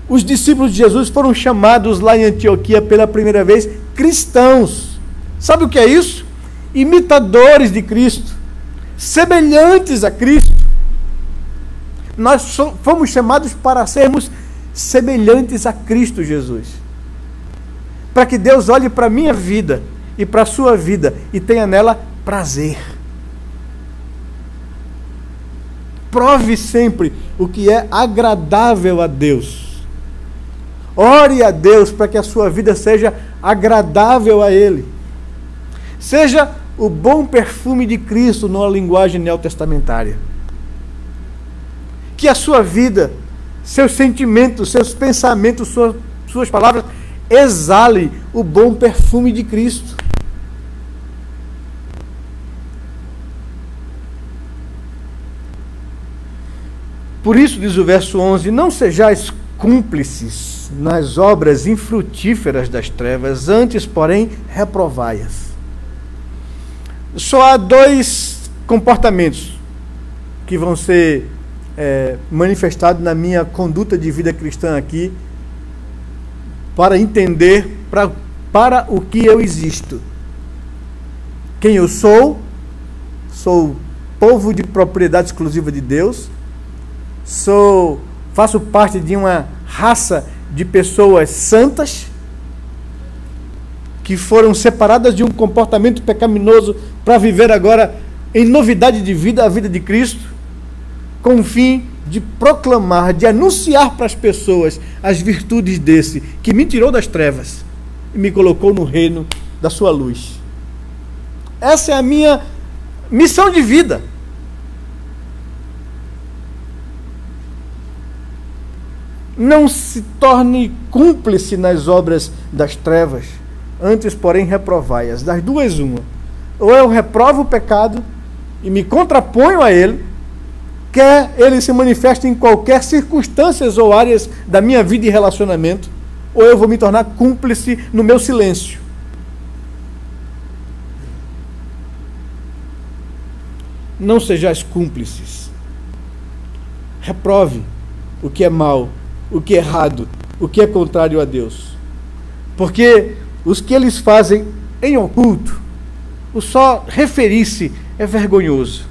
os discípulos de Jesus foram chamados lá em Antioquia pela primeira vez cristãos. Sabe o que é isso? Imitadores de Cristo, semelhantes a Cristo. Nós fomos chamados para sermos semelhantes a Cristo Jesus, para que Deus olhe para a minha vida e para a sua vida e tenha nela prazer. Prove sempre o que é agradável a Deus. Ore a Deus para que a sua vida seja agradável a Ele. Seja o bom perfume de Cristo numa linguagem neotestamentária. Que a sua vida, seus sentimentos, seus pensamentos, suas palavras exale o bom perfume de Cristo. Por isso, diz o verso 11, não sejais cúmplices nas obras infrutíferas das trevas, antes, porém, reprovai-as. Só há dois comportamentos que vão ser manifestados na minha conduta de vida cristã aqui, para entender para o que eu existo. Quem eu sou povo de propriedade exclusiva de Deus, faço parte de uma raça de pessoas santas, que foram separadas de um comportamento pecaminoso para viver agora em novidade de vida, a vida de Cristo, com o fim de proclamar, de anunciar para as pessoas as virtudes desse, que me tirou das trevas e me colocou no reino da sua luz. Essa é a minha missão de vida. Não se torne cúmplice nas obras das trevas, antes, porém, reprovai-as. Das duas, uma. Ou eu reprovo o pecado e me contraponho a ele, quer ele se manifeste em qualquer circunstâncias ou áreas da minha vida e relacionamento, ou eu vou me tornar cúmplice no meu silêncio. Não sejais cúmplices. Reprove o que é mal, o que é errado, o que é contrário a Deus. Porque os que eles fazem em oculto, o só referir-se é vergonhoso.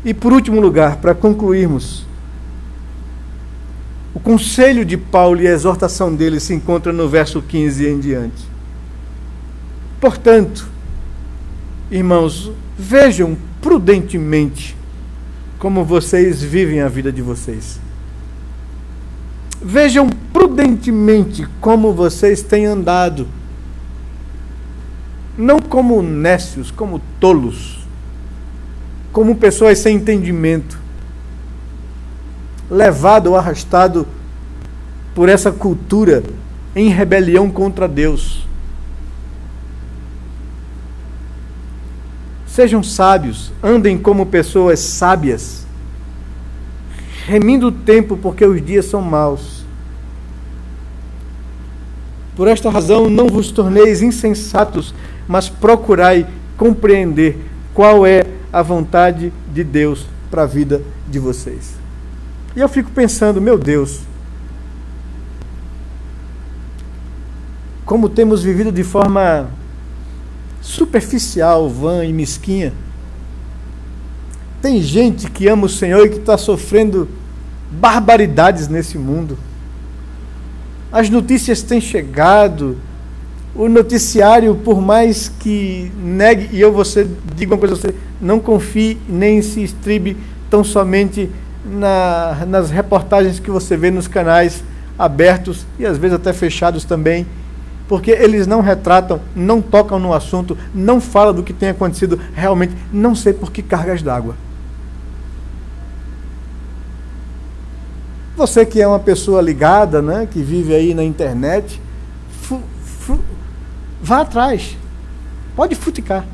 E por último lugar, para concluirmos, o conselho de Paulo e a exortação dele se encontra no verso 15 em diante. Portanto, irmãos, vejam prudentemente como vocês vivem a vida de vocês. Vejam prudentemente como vocês têm andado. Não como nécios, como tolos, como pessoas sem entendimento, levado ou arrastado por essa cultura em rebelião contra Deus. Sejam sábios, andem como pessoas sábias, remindo o tempo, porque os dias são maus. Por esta razão, não vos torneis insensatos, mas procurai compreender qual é a vontade de Deus para a vida de vocês. E eu fico pensando, meu Deus, como temos vivido de forma superficial, vã e mesquinha. Tem gente que ama o Senhor e que está sofrendo barbaridades nesse mundo. As notícias têm chegado, o noticiário, por mais que negue, e digo uma coisa a você, não confie nem se estribe tão somente nas reportagens que você vê nos canais abertos e às vezes até fechados também, porque eles não retratam, não tocam no assunto, não falam do que tem acontecido realmente, não sei por que cargas d'água. Você que é uma pessoa ligada, né, que vive aí na internet, vá atrás, pode futicar,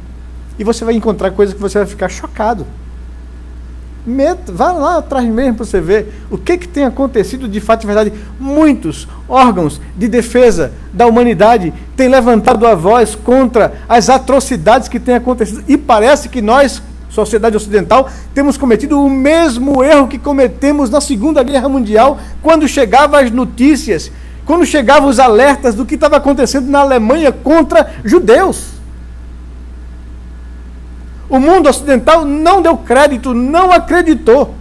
e você vai encontrar coisas que você vai ficar chocado. Vá lá atrás mesmo para você ver o que tem acontecido de fato e verdade. Muitos órgãos de defesa da humanidade têm levantado a voz contra as atrocidades que têm acontecido, e parece que nós, sociedade ocidental, temos cometido o mesmo erro que cometemos na Segunda Guerra Mundial, quando chegavam as notícias, quando chegavam os alertas do que estava acontecendo na Alemanha contra judeus. O mundo ocidental não deu crédito, não acreditou.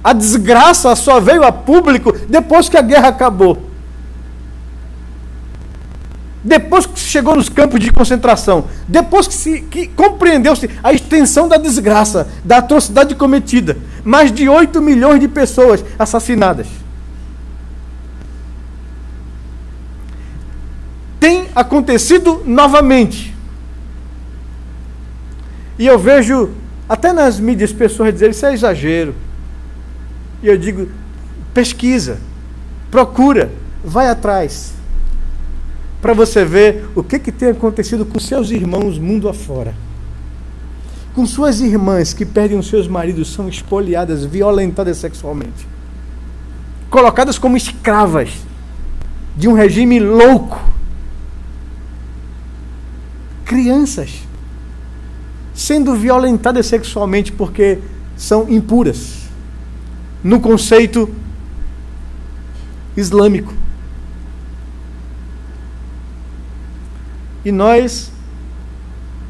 A desgraça só veio a público depois que a guerra acabou. Depois que se chegou nos campos de concentração, depois que compreendeu-se a extensão da desgraça, da atrocidade cometida, mais de 8 milhões de pessoas assassinadas. Tem acontecido novamente. E eu vejo, até nas mídias, pessoas dizerem, isso é exagero. E eu digo, pesquisa, procura, vai atrás, para você ver o que tem acontecido com seus irmãos mundo afora. Com suas irmãs que perdem os seus maridos, são espoliadas, violentadas sexualmente. Colocadas como escravas de um regime louco. Crianças sendo violentadas sexualmente porque são impuras, no conceito islâmico. E nós,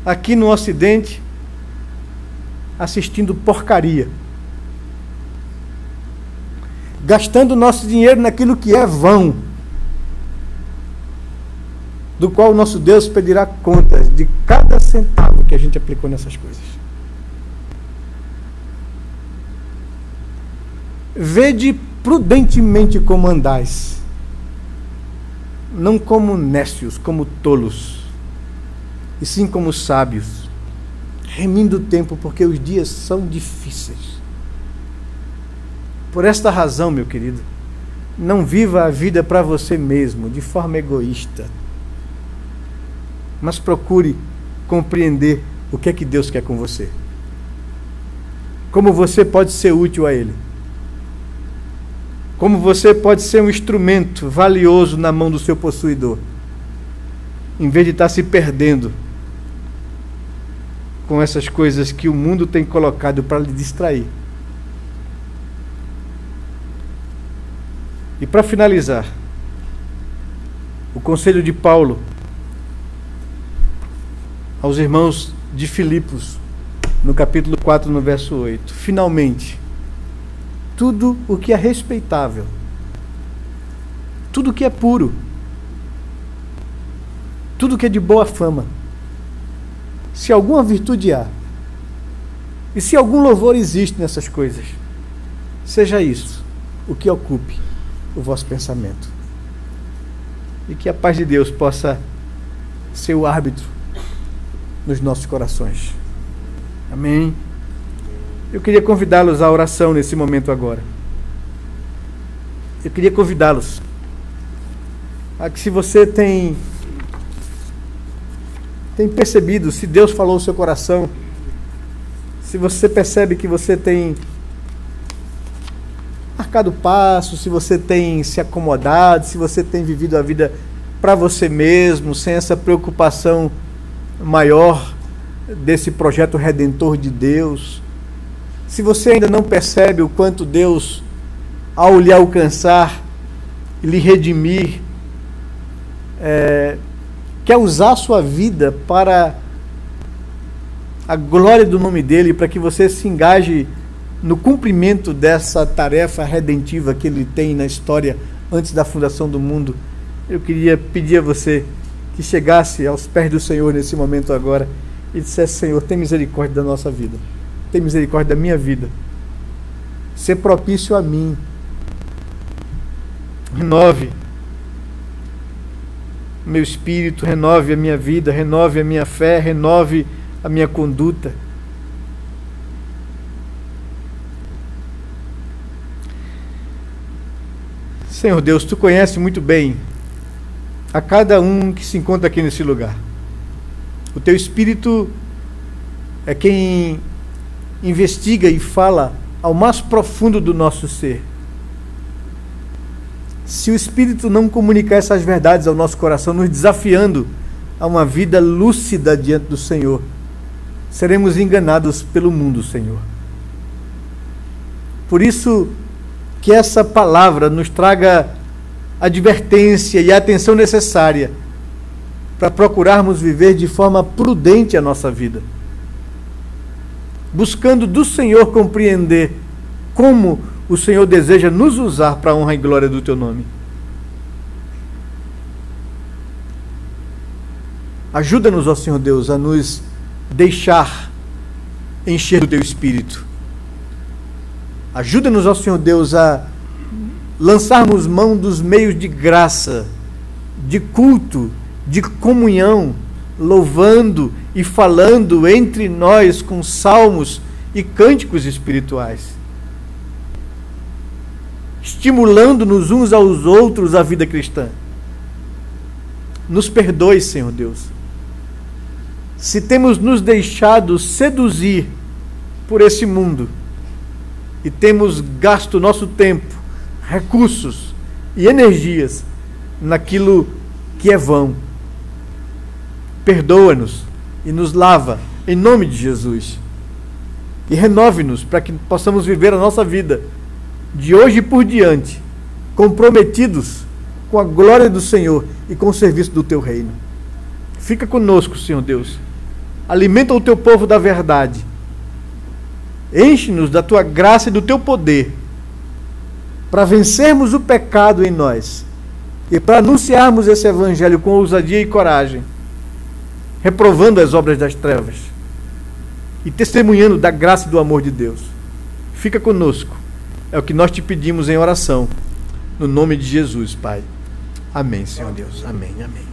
aqui no Ocidente, assistindo porcaria, gastando nosso dinheiro naquilo que é vão, do qual o nosso Deus pedirá contas de cada centavo que a gente aplicou nessas coisas. Vede prudentemente como andais, não como nécios, como tolos, e sim como sábios, remindo o tempo, porque os dias são difíceis. Por esta razão, meu querido, não viva a vida para você mesmo, de forma egoísta, mas procure compreender o que é que Deus quer com você. Como você pode ser útil a Ele. Como você pode ser um instrumento valioso na mão do seu possuidor, em vez de estar se perdendo com essas coisas que o mundo tem colocado para lhe distrair. E para finalizar, o conselho de Paulo aos irmãos de Filipos, no capítulo 4, no verso 8. Finalmente, tudo o que é respeitável, tudo o que é puro, tudo o que é de boa fama, se alguma virtude há, e se algum louvor existe nessas coisas, seja isso o que ocupe o vosso pensamento. E que a paz de Deus possa ser o árbitro nos nossos corações. Amém? Eu queria convidá-los à oração nesse momento agora. Eu queria convidá-los a que, se você tem percebido, se Deus falou no seu coração, se você percebe que você tem marcado passo, se você tem se acomodado, se você tem vivido a vida para você mesmo, sem essa preocupação maior desse projeto redentor de Deus, se você ainda não percebe o quanto Deus, ao lhe alcançar e lhe redimir, quer usar a sua vida para a glória do nome dele, para que você se engaje no cumprimento dessa tarefa redentiva que Ele tem na história antes da fundação do mundo, eu queria pedir a você que chegasse aos pés do Senhor nesse momento agora e dissesse: Senhor, tem misericórdia da nossa vida, tem misericórdia da minha vida, ser propício a mim, renove meu espírito, renove a minha vida, renove a minha fé, renove a minha conduta. Senhor Deus, Tu conheces muito bem a cada um que se encontra aqui nesse lugar. O Teu Espírito é quem investiga e fala ao mais profundo do nosso ser. Se o Espírito não comunicar essas verdades ao nosso coração, nos desafiando a uma vida lúcida diante do Senhor, seremos enganados pelo mundo, Senhor. Por isso, que essa palavra nos traga a advertência e a atenção necessária para procurarmos viver de forma prudente a nossa vida, buscando do Senhor compreender como o Senhor deseja nos usar para a honra e glória do Teu nome. Ajuda-nos, ó Senhor Deus, a nos deixar encher do Teu Espírito. Ajuda-nos, ó Senhor Deus, a lançarmos mão dos meios de graça, de culto, de comunhão, louvando e falando entre nós com salmos e cânticos espirituais, estimulando-nos uns aos outros a vida cristã. Nos perdoe, Senhor Deus, se temos nos deixado seduzir por esse mundo e temos gasto nosso tempo, recursos e energias naquilo que é vão. Perdoa-nos e nos lava em nome de Jesus e renove-nos para que possamos viver a nossa vida de hoje por diante comprometidos com a glória do Senhor e com o serviço do Teu reino. Fica conosco, Senhor Deus, alimenta o Teu povo da verdade, enche-nos da Tua graça e do Teu poder para vencermos o pecado em nós e para anunciarmos esse evangelho com ousadia e coragem, reprovando as obras das trevas e testemunhando da graça e do amor de Deus. Fica conosco, é o que nós Te pedimos em oração, no nome de Jesus, Pai. Amém, Senhor Deus. Amém, amém.